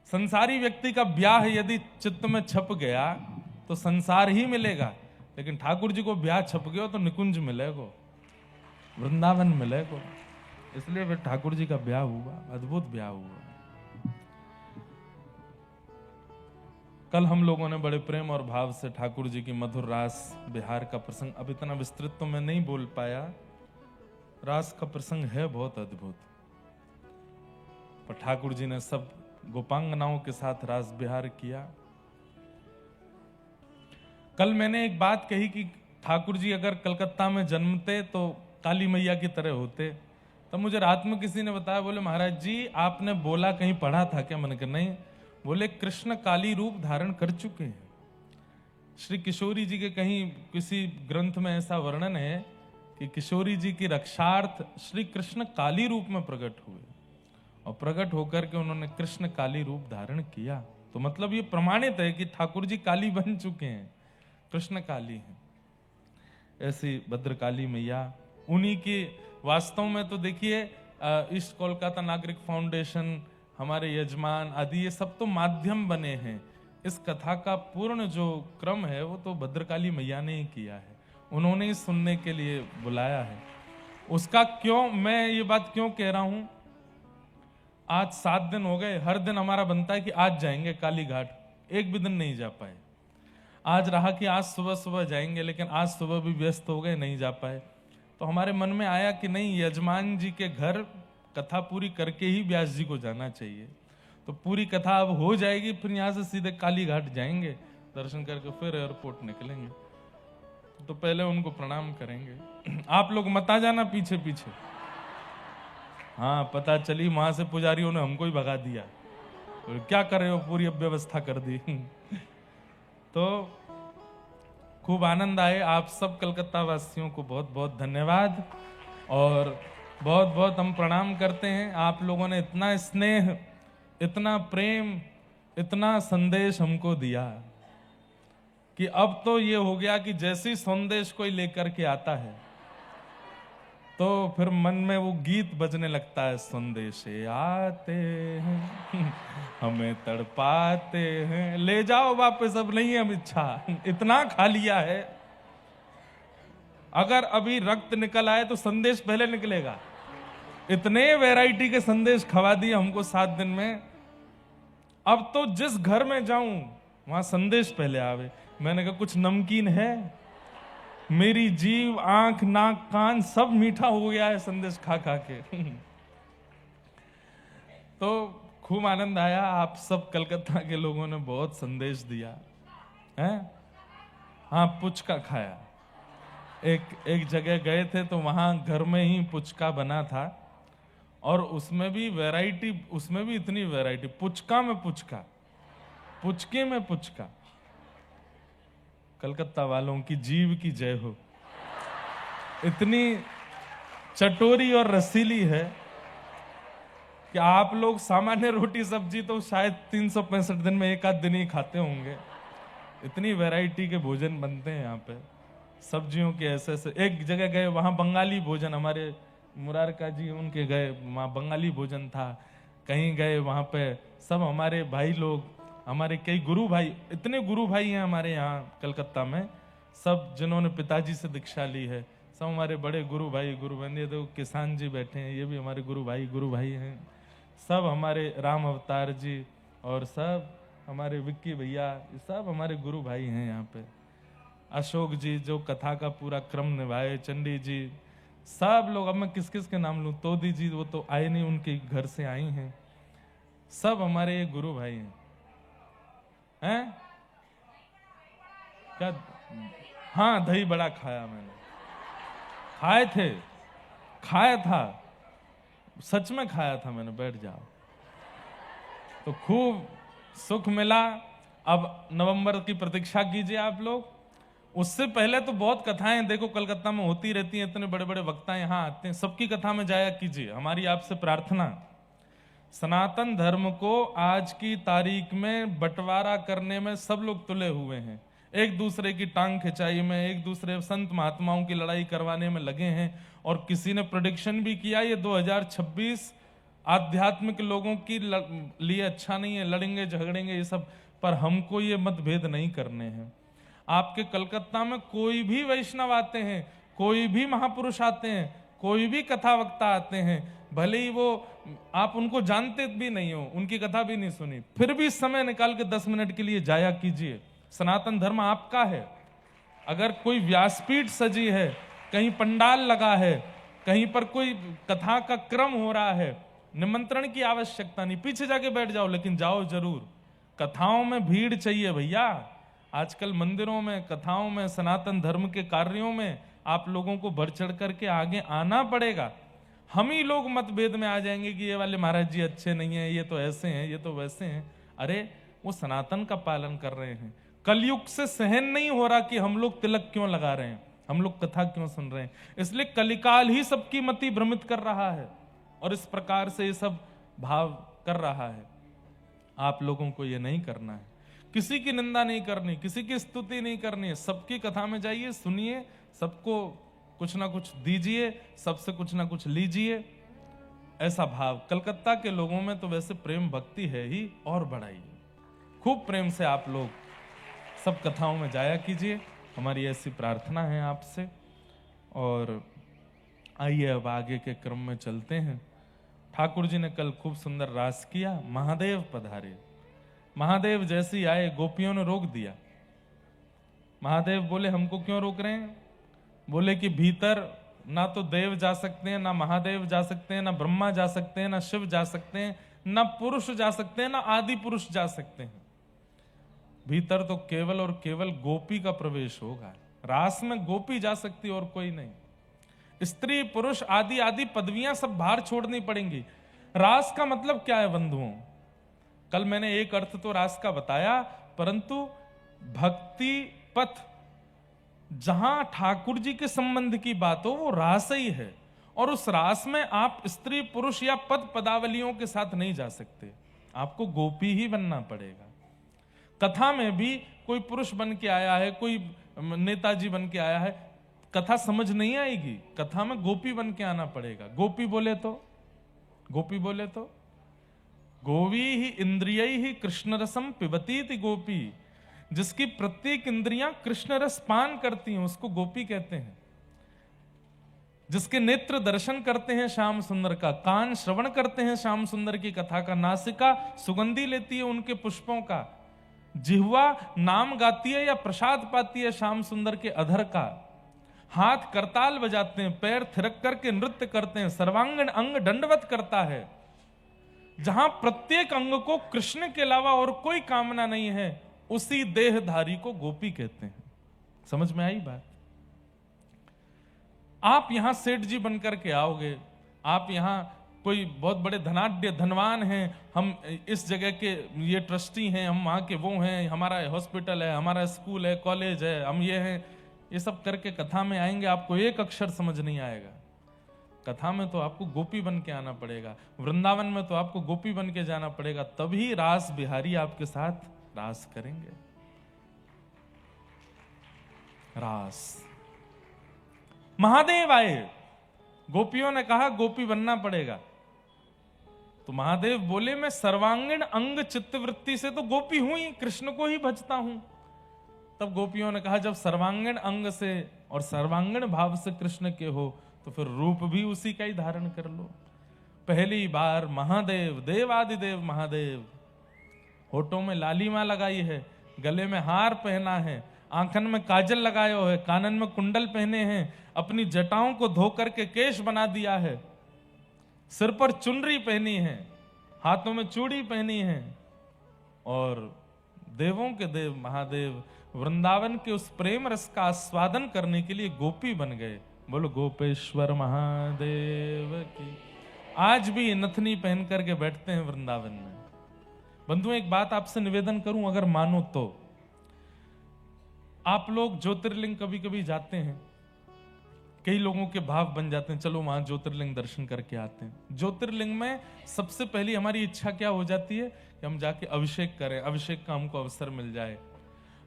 संसारी व्यक्ति का ब्याह यदि चित्त में छप गया तो संसार ही मिलेगा, लेकिन ठाकुर जी को ब्याह छप गया तो निकुंज मिलेगा, वृंदावन मिलेगा। इसलिए फिर ठाकुर जी का ब्याह हुआ, अद्भुत ब्याह हुआ। कल हम लोगों ने बड़े प्रेम और भाव से ठाकुर जी की मधुर रास बिहार का प्रसंग, अब इतना विस्तृत तो मैं नहीं बोल पाया, रास का प्रसंग है बहुत अद्भुत। पर ठाकुर जी ने सब गोपांगनाओं के साथ रास बिहार किया। कल मैंने एक बात कही कि ठाकुर जी अगर कलकत्ता में जन्मते तो काली मैया की तरह होते। तब मुझे रात में किसी ने बताया, बोले महाराज जी आपने बोला कहीं पढ़ा था क्या? मैंने कहा नहीं। बोले कृष्ण काली रूप धारण कर चुके हैं। श्री किशोरी जी के कहीं किसी ग्रंथ में ऐसा वर्णन है कि किशोरी जी की रक्षार्थ श्री कृष्ण काली रूप में प्रकट हुए और प्रकट होकर के उन्होंने कृष्ण काली रूप धारण किया। तो मतलब ये प्रमाणित है कि ठाकुर जी काली बन चुके हैं, कृष्ण काली हैं। ऐसी भद्रकाली मैया उन्हीं की, वास्तव में तो देखिए ईस्ट कोलकाता नागरिक फाउंडेशन, हमारे यजमान आदि, ये सब तो माध्यम बने हैं। इस कथा का पूर्ण जो क्रम है वो तो भद्रकाली मैया ने ही किया है, उन्होंने ही सुनने के लिए बुलाया है। उसका क्यों, मैं ये बात क्यों कह रहा हूं, आज 7 दिन हो गए, हर दिन हमारा बनता है कि आज जाएंगे काली घाट, एक भी दिन नहीं जा पाए। आज रहा कि आज सुबह सुबह जाएंगे, लेकिन आज सुबह भी व्यस्त हो गए, नहीं जा पाए। तो हमारे मन में आया कि नहीं, यजमान जी के घर कथा पूरी करके ही व्यास जी को जाना चाहिए। तो पूरी कथा अब हो जाएगी, फिर यहाँ से सीधे काली घाट जाएंगे, दर्शन करके फिर एयरपोर्ट निकलेंगे। तो पहले उनको प्रणाम करेंगे। आप लोग मत आ जाना पीछे पीछे। हाँ, पता चली वहां से पुजारियों ने हमको ही भगा दिया, तो क्या कर रहे हो, पूरी अब व्यवस्था कर दी। तो खूब आनंद आए। आप सब कलकत्ता वासियों को बहुत बहुत धन्यवाद और बहुत बहुत हम प्रणाम करते हैं। आप लोगों ने इतना स्नेह, इतना प्रेम, इतना संदेश हमको दिया कि अब तो ये हो गया कि जैसे ही संदेश कोई लेकर के आता है तो फिर मन में वो गीत बजने लगता है, संदेश आते हैं हमें तड़पाते हैं, ले जाओ वापस, अब नहीं है अब इच्छा, इतना खा लिया है। अगर अभी रक्त निकल आए तो संदेश पहले निकलेगा। इतने वैरायटी के संदेश खवा दिए हमको 7 दिन में। अब तो जिस घर में जाऊं वहां संदेश पहले आवे। मैंने कहा कुछ नमकीन है, मेरी जीभ, आंख, नाक, कान सब मीठा हो गया है संदेश खा खा के। तो खूब आनंद आया। आप सब कलकत्ता के लोगों ने बहुत संदेश दिया है। हाँ, पुचका खाया। एक जगह गए थे तो वहां घर में ही पुचका बना था और उसमें भी वैरायटी, उसमें भी इतनी वैरायटी, पुचका में पुचका, पुचके में पुचका। कलकत्ता वालों की जीभ की जय हो। इतनी चटोरी और रसीली है कि आप लोग सामान्य रोटी सब्जी तो शायद 365 दिन में एक आध दिन ही खाते होंगे। इतनी वैरायटी के भोजन बनते हैं यहाँ पे, सब्जियों के ऐसे ऐसे। एक जगह गए वहां बंगाली भोजन, हमारे मुरारका जी उनके गए, वहां बंगाली भोजन था। कहीं गए वहां पे सब हमारे भाई लोग, हमारे कई गुरु भाई, इतने गुरु भाई हैं हमारे यहाँ कलकत्ता में, सब जिन्होंने पिताजी से दीक्षा ली है, सब हमारे बड़े गुरु भाई, गुरु बंदे। तो किसान जी बैठे हैं, ये भी हमारे गुरु भाई हैं। सब हमारे राम अवतार जी और सब हमारे विक्की भैया, सब हमारे गुरु भाई हैं यहाँ पे। अशोक जी जो कथा का पूरा क्रम निभाए, चंडी जी, सब लोग, अब मैं किस किस के नाम लूं, तो दीजिए, वो तो आए नहीं, उनके घर से आई हैं, सब हमारे ये गुरु भाई हैं। क्या? हाँ, दही बड़ा खाया मैंने, खाया था, सच में खाया था मैंने, बैठ जाओ। तो खूब सुख मिला। अब नवंबर की प्रतीक्षा कीजिए आप लोग। उससे पहले तो बहुत कथाएं देखो कलकत्ता में होती रहती हैं, इतने बड़े बड़े वक्ता यहाँ आते हैं, सबकी कथा में जाया कीजिए। हमारी आपसे प्रार्थना, सनातन धर्म को आज की तारीख में बंटवारा करने में सब लोग तुले हुए हैं, एक दूसरे की टांग खिंचाई में, एक दूसरे संत महात्माओं की लड़ाई करवाने में लगे हैं। और किसी ने प्रेडिक्शन भी किया ये 2026 आध्यात्मिक लोगों की लिए अच्छा नहीं है, लड़ेंगे झगड़ेंगे ये सब, पर हमको ये मतभेद नहीं करने हैं। आपके कलकत्ता में कोई भी वैष्णव आते हैं, कोई भी महापुरुष आते हैं, कोई भी कथा वक्ता आते हैं, भले ही वो आप उनको जानते भी नहीं हो, उनकी कथा भी नहीं सुनी, फिर भी समय निकाल के 10 मिनट के लिए जाया कीजिए। सनातन धर्म आपका है। अगर कोई व्यासपीठ सजी है, कहीं पंडाल लगा है, कहीं पर कोई कथा का क्रम हो रहा है, निमंत्रण की आवश्यकता नहीं, पीछे जाके बैठ जाओ, लेकिन जाओ जरूर। कथाओं में भीड़ चाहिए भैया। आजकल मंदिरों में, कथाओं में, सनातन धर्म के कार्यों में आप लोगों को बढ़ चढ़ करके आगे आना पड़ेगा। हम ही लोग मतभेद में आ जाएंगे कि ये वाले महाराज जी अच्छे नहीं है, ये तो ऐसे हैं, ये तो वैसे हैं। अरे वो सनातन का पालन कर रहे हैं। कलयुग से सहन नहीं हो रहा कि हम लोग तिलक क्यों लगा रहे हैं, हम लोग कथा क्यों सुन रहे हैं, इसलिए कलिकाल ही सबकी मति भ्रमित कर रहा है और इस प्रकार से ये सब भाव कर रहा है। आप लोगों को ये नहीं करना है, किसी की निंदा नहीं करनी, किसी की स्तुति नहीं करनी है। सबकी कथा में जाइए, सुनिए, सबको कुछ ना कुछ दीजिए, सबसे कुछ ना कुछ लीजिए, ऐसा भाव। कलकत्ता के लोगों में तो वैसे प्रेम भक्ति है ही, और बढ़ाइए, खूब प्रेम से आप लोग सब कथाओं में जाया कीजिए, हमारी ऐसी प्रार्थना है आपसे। और आइए अब आगे के क्रम में चलते हैं। ठाकुर जी ने कल खूब सुंदर रास किया, महादेव पधारे। महादेव जैसे ही आए, गोपियों ने रोक दिया। महादेव बोले हमको क्यों रोक रहे हैं? बोले कि भीतर ना तो देव जा सकते हैं, ना महादेव जा सकते हैं, ना ब्रह्मा जा सकते हैं, ना शिव जा सकते हैं, ना पुरुष जा सकते हैं, ना आदि पुरुष जा सकते हैं। भीतर तो केवल और केवल गोपी का प्रवेश होगा। रास में गोपी जा सकती और कोई नहीं। स्त्री पुरुष आदि आदि पदवियां सब बाहर छोड़नी पड़ेंगी। रास का मतलब क्या है बंधुओं? कल मैंने एक अर्थ तो रास का बताया, परंतु भक्ति पथ जहां ठाकुर जी के संबंध की बात हो वो रास ही है, और उस रास में आप स्त्री पुरुष या पद पदावलियों के साथ नहीं जा सकते, आपको गोपी ही बनना पड़ेगा। कथा में भी कोई पुरुष बन के आया है, कोई नेताजी बन के आया है, कथा समझ नहीं आएगी। कथा में गोपी बन के आना पड़ेगा। गोपी बोले तो गोवी ही इंद्रिय ही कृष्ण रसम पिबती थी गोपी। जिसकी प्रत्येक इंद्रियां कृष्ण रस पान करती हैं उसको गोपी कहते हैं। जिसके नेत्र दर्शन करते हैं श्याम सुंदर का, कान श्रवण करते हैं श्याम सुंदर की कथा का, नासिका सुगंधी लेती है उनके पुष्पों का, जिह्वा नाम गाती है या प्रसाद पाती है श्याम सुंदर के अधर का, हाथ करताल बजाते हैं, पैर थिरक करके नृत्य करते हैं, सर्वांगीण अंग दंडवत करता है। जहां प्रत्येक अंग को कृष्ण के अलावा और कोई कामना नहीं है, उसी देहधारी को गोपी कहते हैं। समझ में आई बात? आप यहां सेठ जी बनकर के आओगे, आप यहां कोई बहुत बड़े धनाढ्य धनवान हैं, हम इस जगह के ये ट्रस्टी हैं, हम वहां के वो हैं, हमारा हॉस्पिटल है, हमारा स्कूल है, कॉलेज है, हम ये हैं, ये सब करके कथा में आएंगे, आपको एक अक्षर समझ नहीं आएगा। कथा में तो आपको गोपी बन के आना पड़ेगा, वृंदावन में तो आपको गोपी बन के जाना पड़ेगा, तभी रास बिहारी आपके साथ रास करेंगे। रास महादेव आए, गोपियों ने कहा गोपी बनना पड़ेगा, तो महादेव बोले मैं सर्वांगीण अंग चित्तवृत्ति से तो गोपी हूं ही, कृष्ण को ही भजता हूं। तब गोपियों ने कहा जब सर्वांगीण अंग से और सर्वांगीण भाव से कृष्ण के हो तो फिर रूप भी उसी का ही धारण कर लो। पहली बार महादेव, देवादिदेव महादेव, होठों में लालिमा लगाई है, गले में हार पहना है, आंखन में काजल लगाए हो है, कानन में कुंडल पहने हैं, अपनी जटाओं को धो करके केश बना दिया है, सिर पर चुनरी पहनी है, हाथों में चूड़ी पहनी है, और देवों के देव महादेव वृंदावन के उस प्रेम रस का आस्वादन करने के लिए गोपी बन गए। बोलो गोपेश्वर महादेव की। आज भी नथनी पहन करके बैठते हैं वृंदावन में। बंधुओं, एक बात आपसे निवेदन करूं, अगर मानो तो आप लोग ज्योतिर्लिंग कभी कभी जाते हैं, कई लोगों के भाव बन जाते हैं चलो वहां ज्योतिर्लिंग दर्शन करके आते हैं। ज्योतिर्लिंग में सबसे पहली हमारी इच्छा क्या हो जाती है कि हम जाके अभिषेक करें, अभिषेक का हमको अवसर मिल जाए,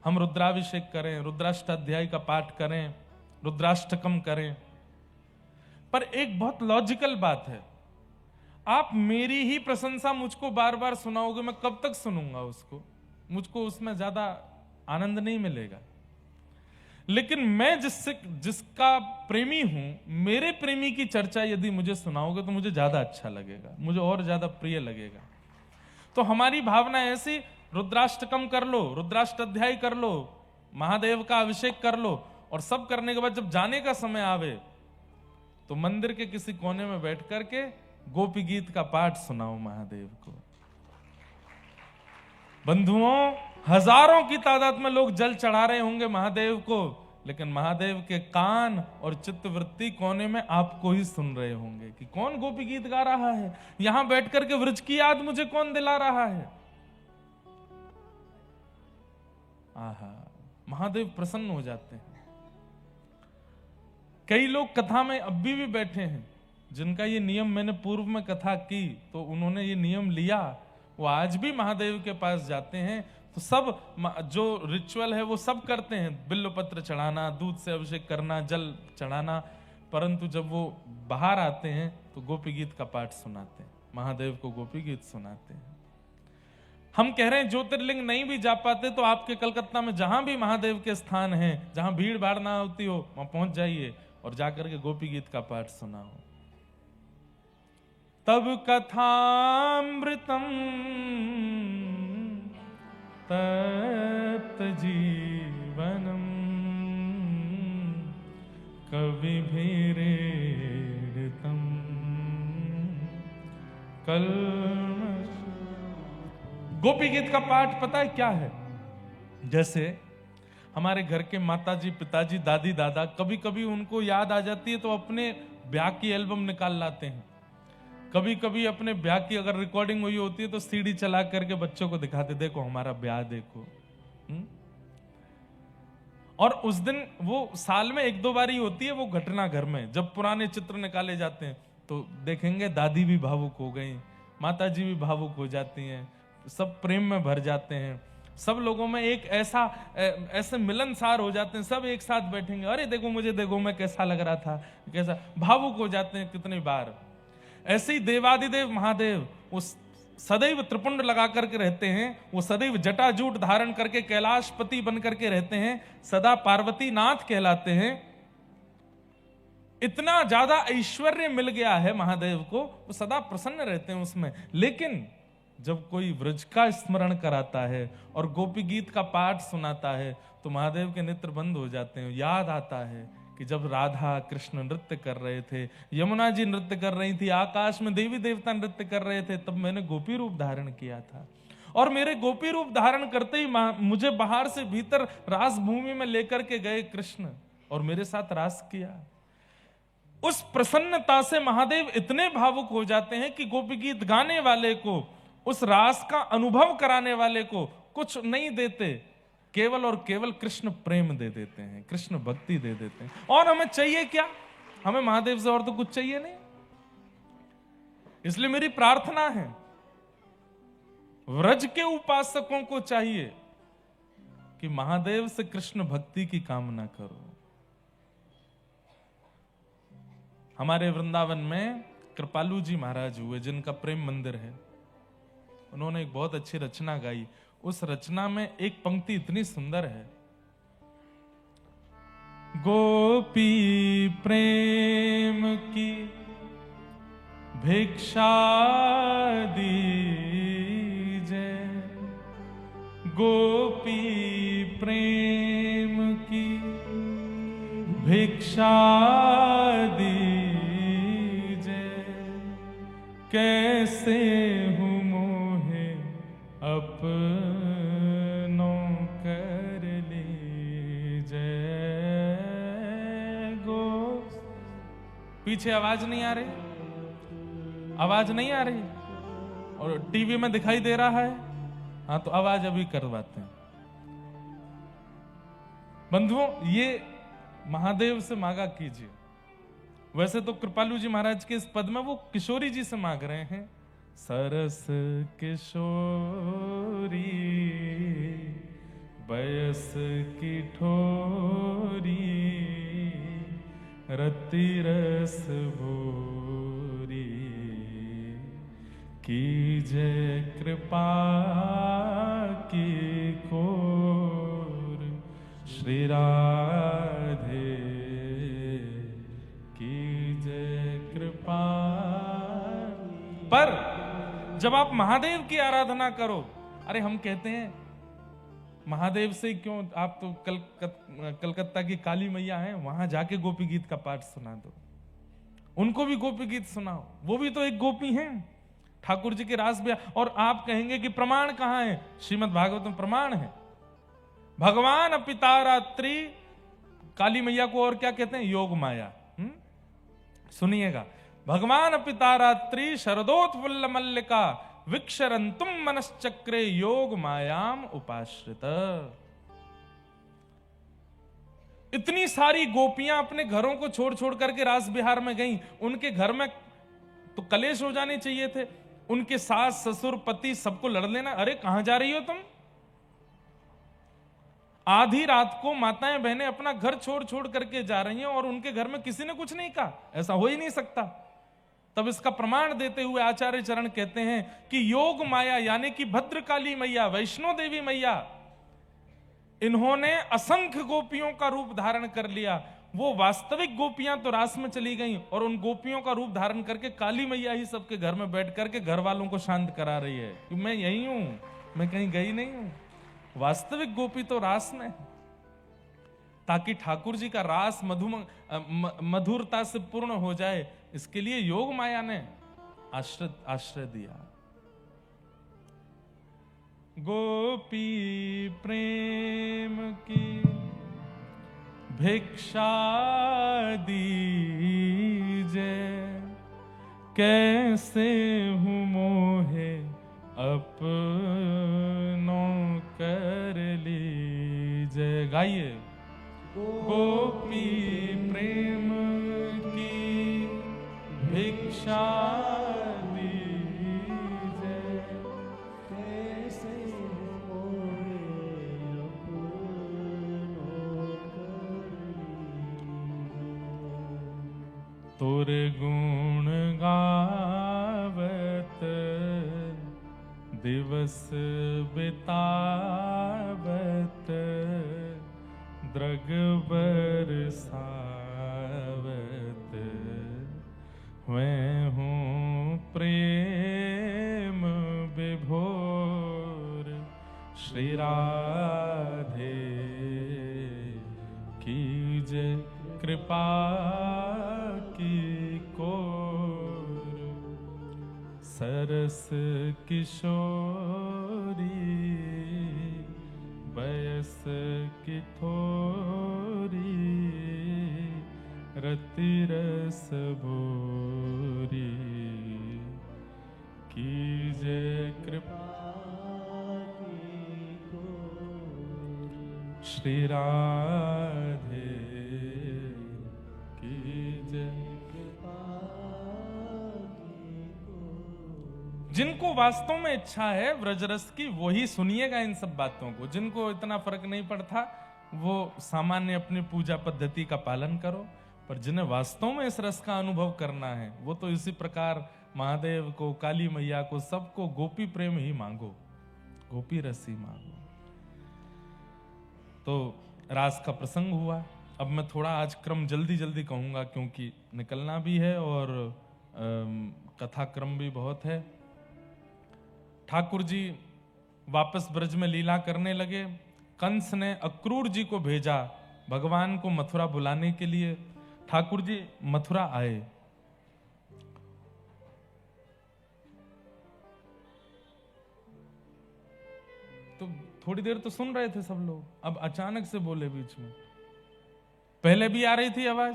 हम रुद्राभिषेक करें, रुद्राष्टाध्याय का पाठ करें, रुद्राष्टकम करें। पर एक बहुत लॉजिकल बात है, आप मेरी ही प्रशंसा मुझको बार बार सुनाओगे, मैं कब तक सुनूंगा उसको, मुझको उसमें ज्यादा आनंद नहीं मिलेगा। लेकिन मैं जिसका प्रेमी हूं, मेरे प्रेमी की चर्चा यदि मुझे सुनाओगे तो मुझे ज्यादा अच्छा लगेगा, मुझे और ज्यादा प्रिय लगेगा। तो हमारी भावना ऐसी, रुद्राष्टकम कर लो, रुद्राष्टाध्याय कर लो, महादेव का अभिषेक कर लो, और सब करने के बाद जब जाने का समय आवे तो मंदिर के किसी कोने में बैठ करके गोपी गीत का पाठ सुनाओ महादेव को। बंधुओं, हजारों की तादाद में लोग जल चढ़ा रहे होंगे महादेव को, लेकिन महादेव के कान और चित्तवृत्ति कोने में आपको ही सुन रहे होंगे कि कौन गोपी गीत गा रहा है, यहां बैठ करके व्रज की याद मुझे कौन दिला रहा है। आहा, महादेव प्रसन्न हो जाते हैं। कई लोग कथा में अब भी बैठे हैं, जिनका ये नियम मैंने पूर्व में कथा की तो उन्होंने ये नियम लिया, वो आज भी महादेव के पास जाते हैं तो सब जो रिचुअल है वो सब करते हैं, बिल्व पत्र चढ़ाना, दूध से अभिषेक करना, जल चढ़ाना, परंतु जब वो बाहर आते हैं तो गोपी गीत का पाठ सुनाते हैं, महादेव को गोपी गीत सुनाते हैं। हम कह रहे हैं ज्योतिर्लिंग नहीं भी जा पाते तो आपके कलकत्ता में जहां भी महादेव के स्थान हैं, जहां भीड़ भाड़ ना होती हो, वहां पहुंच जाइए और जाकर के गोपी गीत का पाठ सुनाओ। तब कथामृतम तप्त जीवनम कविभिरीडितम कल्मष। गोपी गीत का पाठ पता है क्या है? जैसे हमारे घर के माताजी, पिताजी, दादी, दादा, कभी कभी उनको याद आ जाती है तो अपने ब्याह की एल्बम निकाल लाते हैं। कभी कभी अपने ब्याह की अगर रिकॉर्डिंग हुई होती है तो सीडी चला करके बच्चों को दिखाते, देखो हमारा ब्याह देखो। और उस दिन वो साल में एक दो बार ही होती है वो घटना, घर में जब पुराने चित्र निकाले जाते हैं तो देखेंगे दादी भी भावुक हो गई, माताजी भी भावुक हो जाती हैं, सब प्रेम में भर जाते हैं, सब लोगों में एक ऐसे मिलनसार हो जाते हैं, सब एक साथ बैठेंगे, अरे देखो मुझे देखो मैं कैसा लग रहा था, कैसा भावुक हो जाते हैं कितनी बार। ऐसे ही देवादिदेव महादेव वो सदैव त्रिपुंड लगा करके रहते हैं, वो सदैव जटाजूट धारण करके कैलाशपति बन करके रहते हैं, सदा पार्वती नाथ कहलाते हैं। इतना ज्यादा ऐश्वर्य मिल गया है महादेव को, वो सदा प्रसन्न रहते हैं उसमें। लेकिन जब कोई व्रज का स्मरण कराता है और गोपी गीत का पाठ सुनाता है तो महादेव के नेत्र बंद हो जाते हैं। याद आता है कि जब राधा कृष्ण नृत्य कर रहे थे, यमुना जी नृत्य कर रही थी, आकाश में देवी देवता नृत्य कर रहे थे, तब मैंने गोपी रूप धारण किया था। और मेरे गोपी रूप धारण करते ही मुझे बाहर से भीतर रास भूमि में लेकर के गए कृष्ण और मेरे साथ रास किया। उस प्रसन्नता से महादेव इतने भावुक हो जाते हैं कि गोपी गीत गाने वाले को, उस रास का अनुभव कराने वाले को कुछ नहीं देते, केवल और केवल कृष्ण प्रेम दे देते हैं, कृष्ण भक्ति दे देते हैं। और हमें चाहिए क्या? हमें महादेव से और तो कुछ चाहिए नहीं। इसलिए मेरी प्रार्थना है, व्रज के उपासकों को चाहिए कि महादेव से कृष्ण भक्ति की कामना करो। हमारे वृंदावन में कृपालू जी महाराज हुए, जिनका प्रेम मंदिर है, उन्होंने एक बहुत अच्छी रचना गाई। उस रचना में एक पंक्ति इतनी सुंदर है, गोपी प्रेम की भिक्षा दीजे, गोपी प्रेम भिक्षा दीजे, कैसे हूँ मोहे अपनों कर लीजे। गो पीछे आवाज नहीं आ रही, आवाज नहीं आ रही, और टीवी में दिखाई दे रहा है। हाँ तो आवाज अभी करवाते हैं। बंधुओं, ये महादेव से मांगा कीजिए। वैसे तो कृपालु जी महाराज के इस पद में वो किशोरी जी से मांग रहे हैं। सरस किशोरी बयस की ठोरी, रति रस भूरी, कीजे कृपा की कोर, श्री राधे कीजे कृपा। पर जब आप महादेव की आराधना करो, अरे हम कहते हैं महादेव से क्यों, आप तो कलकत्ता की काली मैया हैं, वहां जाके गोपी गीत का पाठ सुना दो, उनको भी गोपी गीत सुनाओ, वो भी तो एक गोपी हैं, ठाकुर जी के रास ब्याह। और आप कहेंगे कि प्रमाण कहां है? श्रीमद् भागवत में प्रमाण है। भगवान पितारात्रि काली मैया को और क्या कहते हैं? योग माया। सुनिएगा, भगवान पितारात्रि शरदोत्फुल्ल मल्लिका विक्षरंतुम मनश्चक्रे योग मायाम उपाश्रित। इतनी सारी गोपियां अपने घरों को छोड़ छोड़ करके रास बिहार में गईं। उनके घर में तो कलेश हो जाने चाहिए थे, उनके सास ससुर पति सबको लड़ लेना। अरे कहां जा रही हो तुम? आधी रात को माताएं बहनें अपना घर छोड़ छोड़ करके जा रही हैं और उनके घर में किसी ने कुछ नहीं कहा। ऐसा हो ही नहीं सकता। तब इसका प्रमाण देते हुए आचार्य चरण कहते हैं कि योग माया यानी कि भद्रकाली मैया, वैष्णो देवी मैया, इन्होंने असंख्य गोपियों का रूप धारण कर लिया। वो वास्तविक गोपियां तो रास में चली गईं और उन गोपियों का रूप धारण करके काली मैया ही सबके घर में बैठ करके घर वालों को शांत करा रही है कि मैं यही हूं, मैं कहीं गई नहीं हूं। वास्तविक गोपी तो रास में, ताकि ठाकुर जी का रास मधुरता से पूर्ण हो जाए, इसके लिए योग माया ने आश्रय दिया। गोपी प्रेम की भिक्षा दीजे, कैसे हूँ मोहे अपनों कर लीजे। गाइए, गोपी प्रेम की भिक्षा दीजे, कैसे मोहे अपनों कर लीजे। तुर गुण गावत दिवस बितावत, द्रग बरसावत, मैं हूँ प्रेम विभोर, श्री राधे कीजे कृपा की कोर, सरस किशोरी बयस की थोरी, रति रस भूरी, कीजे कृपा की कोर, श्री राधे कीजे कृपा की कोर। जिनको वास्तव में इच्छा है व्रजरस की, वही सुनिएगा इन सब बातों को। जिनको इतना फर्क नहीं पड़ता, वो सामान्य अपनी पूजा पद्धति का पालन करो। पर जिन्हें वास्तव में इस रस का अनुभव करना है, वो तो इसी प्रकार महादेव को, काली मैया को, सबको गोपी प्रेम ही मांगो, गोपी रस ही मांगो। तो रास का प्रसंग हुआ। अब मैं थोड़ा आज क्रम जल्दी जल्दी कहूंगा, क्योंकि निकलना भी है और कथा क्रम भी बहुत है। ठाकुर जी वापस ब्रज में लीला करने लगे। कंस ने अक्रूर जी को भेजा भगवान को मथुरा बुलाने के लिए ठाकुर जी मथुरा आए। तो थोड़ी देर तो सुन रहे थे सब लोग, अब अचानक से बोले बीच में। पहले भी आ रही थी आवाज,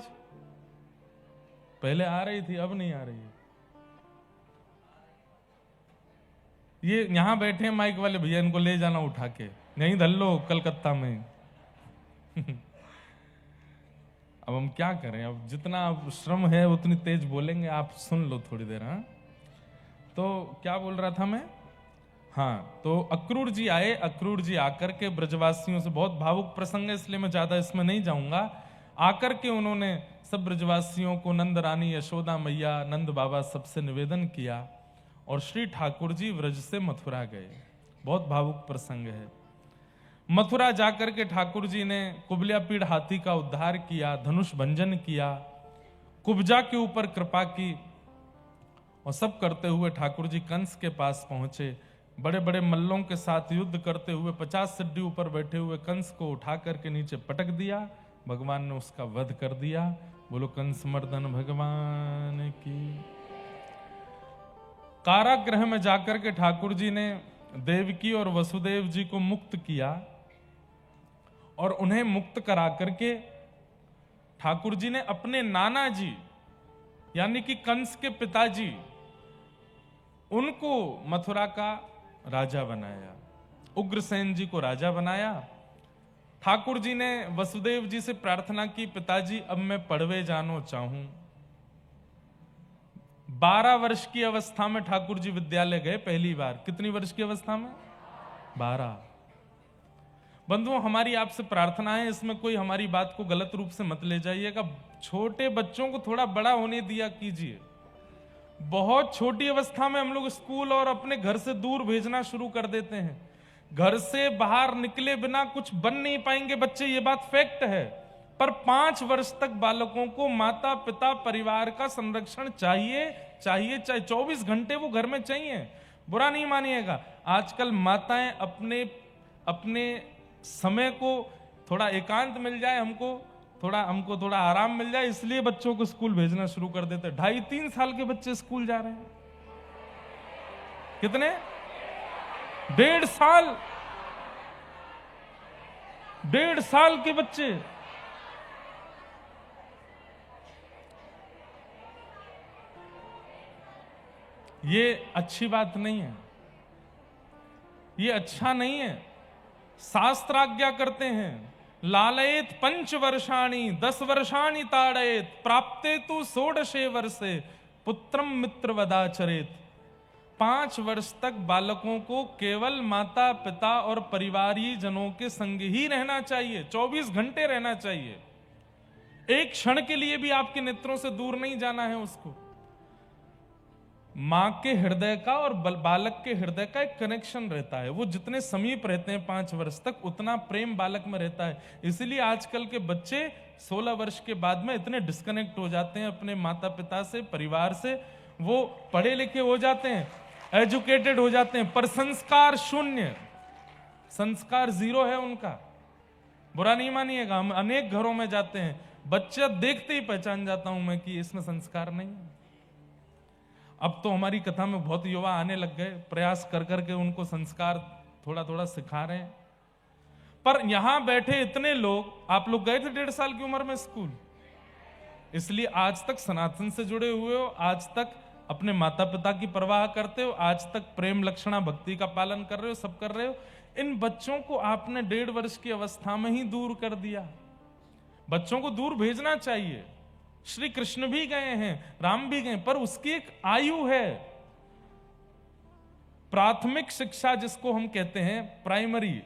पहले आ रही थी, अब नहीं आ रही है। ये यहां बैठे हैं माइक वाले भैया, इनको ले जाना उठा के, यहीं धल लो कलकत्ता में। अब हम क्या करें, अब जितना श्रम है उतनी तेज बोलेंगे, आप सुन लो थोड़ी देर। हाँ, तो क्या बोल रहा था मैं? हाँ, तो अक्रूर जी आए। अक्रूर जी आकर के ब्रजवासियों से, बहुत भावुक प्रसंग है इसलिए मैं ज्यादा इसमें नहीं जाऊंगा, आकर के उन्होंने सब ब्रजवासियों को, नंद रानी, यशोदा मैया, नंद बाबा, सबसे निवेदन किया और श्री ठाकुर जी व्रज से मथुरा गए। बहुत भावुक प्रसंग है। मथुरा जाकर के ठाकुर जी ने कुबलियापीड़ हाथी का उद्धार किया, धनुष भंजन किया, कुब्जा के ऊपर कृपा की, और सब करते हुए ठाकुर जी कंस के पास पहुंचे। बड़े बड़े मल्लों के साथ युद्ध करते हुए 50 सिड्डी ऊपर बैठे हुए कंस को उठा करके नीचे पटक दिया। भगवान ने उसका वध कर दिया। बोलो कंस मर्दन भगवान की। कारागृह में जाकर के ठाकुर जी ने देवकी और वसुदेव जी को मुक्त किया और उन्हें मुक्त करा करके ठाकुर जी ने अपने नाना जी यानी कि कंस के पिताजी, उनको मथुरा का राजा बनाया। उग्रसेन जी को राजा बनाया। ठाकुर जी ने वसुदेव जी से प्रार्थना की, पिताजी अब मैं पढ़वे जानो चाहूं। 12 वर्ष की अवस्था में ठाकुर जी विद्यालय गए पहली बार। कितनी वर्ष की अवस्था में? 12। बंधुओं, हमारी आपसे प्रार्थना है, इसमें कोई हमारी बात को गलत रूप से मत ले जाइएगा। छोटे बच्चों को थोड़ा बड़ा होने दिया कीजिए। बहुत छोटी अवस्था में हम लोग स्कूल और अपने घर से दूर भेजना शुरू कर देते हैं। घर से बाहर निकले बिना कुछ बन नहीं पाएंगे बच्चे, ये बात फैक्ट है। पर 5 वर्ष तक बालकों को माता पिता परिवार का संरक्षण चाहिए, चाहिए, चाहे 24 घंटे वो घर में चाहिए। बुरा नहीं मानिएगा, आजकल माताएं अपने समय को थोड़ा एकांत मिल जाए, हमको थोड़ा आराम मिल जाए, इसलिए बच्चों को स्कूल भेजना शुरू कर देते। 2.5-3 साल के बच्चे स्कूल जा रहे हैं। कितने? 1.5 साल। 1.5 साल के बच्चे। ये अच्छी बात नहीं है, ये अच्छा नहीं है। शास्त्र आज्ञा करते हैं, लालयेत 5 वर्षाणि 10 वर्षाणि ताड़येत प्राप्ते तु 16 वर्षे पुत्रम मित्र वदाचरेत। 5 वर्ष तक बालकों को केवल माता पिता और परिवारी जनों के संग ही रहना चाहिए, 24 घंटे रहना चाहिए। एक क्षण के लिए भी आपके नेत्रों से दूर नहीं जाना है उसको। मां के हृदय का और बालक के हृदय का एक कनेक्शन रहता है। वो जितने समीप रहते हैं 5 वर्ष तक, उतना प्रेम बालक में रहता है। इसलिए आजकल के बच्चे 16 वर्ष के बाद में इतने डिस्कनेक्ट हो जाते हैं अपने माता पिता से, परिवार से। वो पढ़े लिखे हो जाते हैं, एजुकेटेड हो जाते हैं, पर संस्कार शून्य, संस्कार 0 है उनका। बुरा नहीं मानिएगा, हम अनेक घरों में जाते हैं, बच्चा देखते ही पहचान जाता हूं मैं कि इसमें संस्कार नहीं है। अब तो हमारी कथा में बहुत युवा आने लग गए, प्रयास कर करके उनको संस्कार थोड़ा थोड़ा सिखा रहे हैं। पर यहां बैठे इतने लोग, आप लोग गए थे 1.5 साल की उम्र में स्कूल, इसलिए आज तक सनातन से जुड़े हुए हो, आज तक अपने माता पिता की परवाह करते हो, आज तक प्रेम लक्षणा भक्ति का पालन कर रहे हो, सब कर रहे हो। इन बच्चों को आपने 1.5 वर्ष की अवस्था में ही दूर कर दिया। बच्चों को दूर भेजना चाहिए। श्री कृष्ण भी गए हैं, राम भी गए, पर उसकी एक आयु है। प्राथमिक शिक्षा जिसको हम कहते हैं प्राइमरी,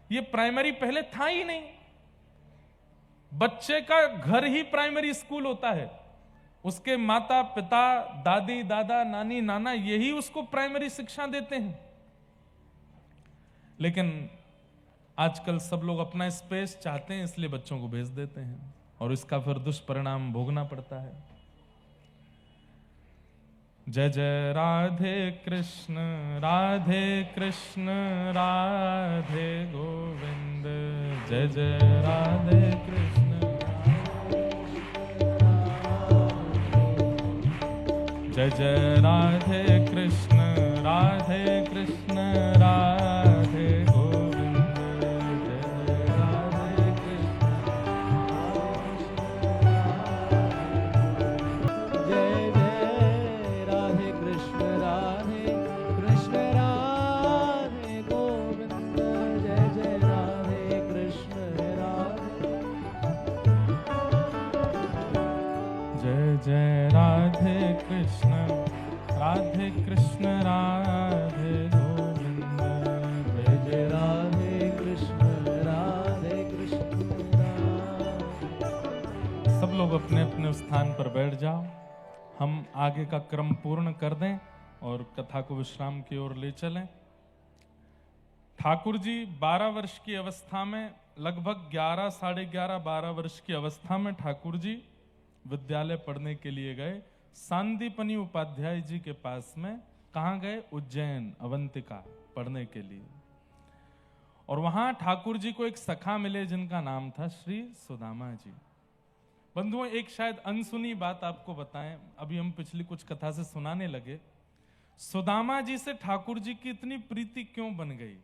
ये प्राइमरी पहले था ही नहीं। बच्चे का घर ही प्राइमरी स्कूल होता है। उसके माता पिता, दादी दादा, नानी नाना, यही उसको प्राइमरी शिक्षा देते हैं। लेकिन आजकल सब लोग अपना स्पेस चाहते हैं, इसलिए बच्चों को भेज देते हैं और इसका फिर दुष्परिणाम भोगना पड़ता है। जय जय राधे कृष्ण राधे कृष्ण राधे गोविंद। जय जय राधे कृष्ण, जय जय राधे कृष्ण, राधे कृष्ण राधे गोविंद, जय जय राधे कृष्ण, जय जय राधे कृष्ण राधे गोविंद, जय जय राधे कृष्ण राधे, जय जय राधे कृष्ण, राधे कृष्ण राधे गोविंद, जय जय राधे कृष्ण राधे। सब लोग अपने अपने स्थान पर बैठ जाओ। हम आगे का क्रम पूर्ण कर दें और कथा को विश्राम की ओर ले चलें। ठाकुर जी 12 वर्ष की अवस्था में, लगभग 11, साढ़े 11, 12 वर्ष की अवस्था में ठाकुर जी विद्यालय पढ़ने के लिए गए। सांदीपनी उपाध्याय जी के पास में। कहाँ गए? उज्जैन, अवंतिका पढ़ने के लिए। और वहां ठाकुर जी को एक सखा मिले जिनका नाम था श्री सुदामा जी। बंधुओं, एक शायद अनसुनी बात आपको बताएं, अभी हम पिछली कुछ कथा से सुनाने लगे। सुदामा जी से ठाकुर जी की इतनी प्रीति क्यों बन गई?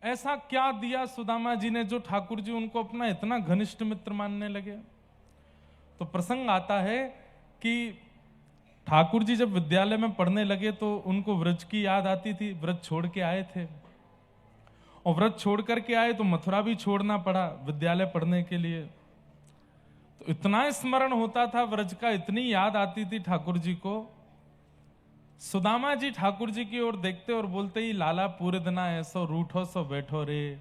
ऐसा क्या दिया सुदामा जी ने जो ठाकुर जी उनको अपना इतना घनिष्ठ मित्र मानने लगे? तो प्रसंग आता है कि ठाकुर जी जब विद्यालय में पढ़ने लगे तो उनको व्रज की याद आती थी। व्रज छोड़ के आए थे और व्रज छोड़ करके आए तो मथुरा भी छोड़ना पड़ा विद्यालय पढ़ने के लिए। तो इतना स्मरण होता था व्रज का, इतनी याद आती थी ठाकुर जी को। सुदामा जी ठाकुर जी की ओर देखते और बोलते ही, लाला पूरे दिना ऐसो रूठो सो बैठो रे,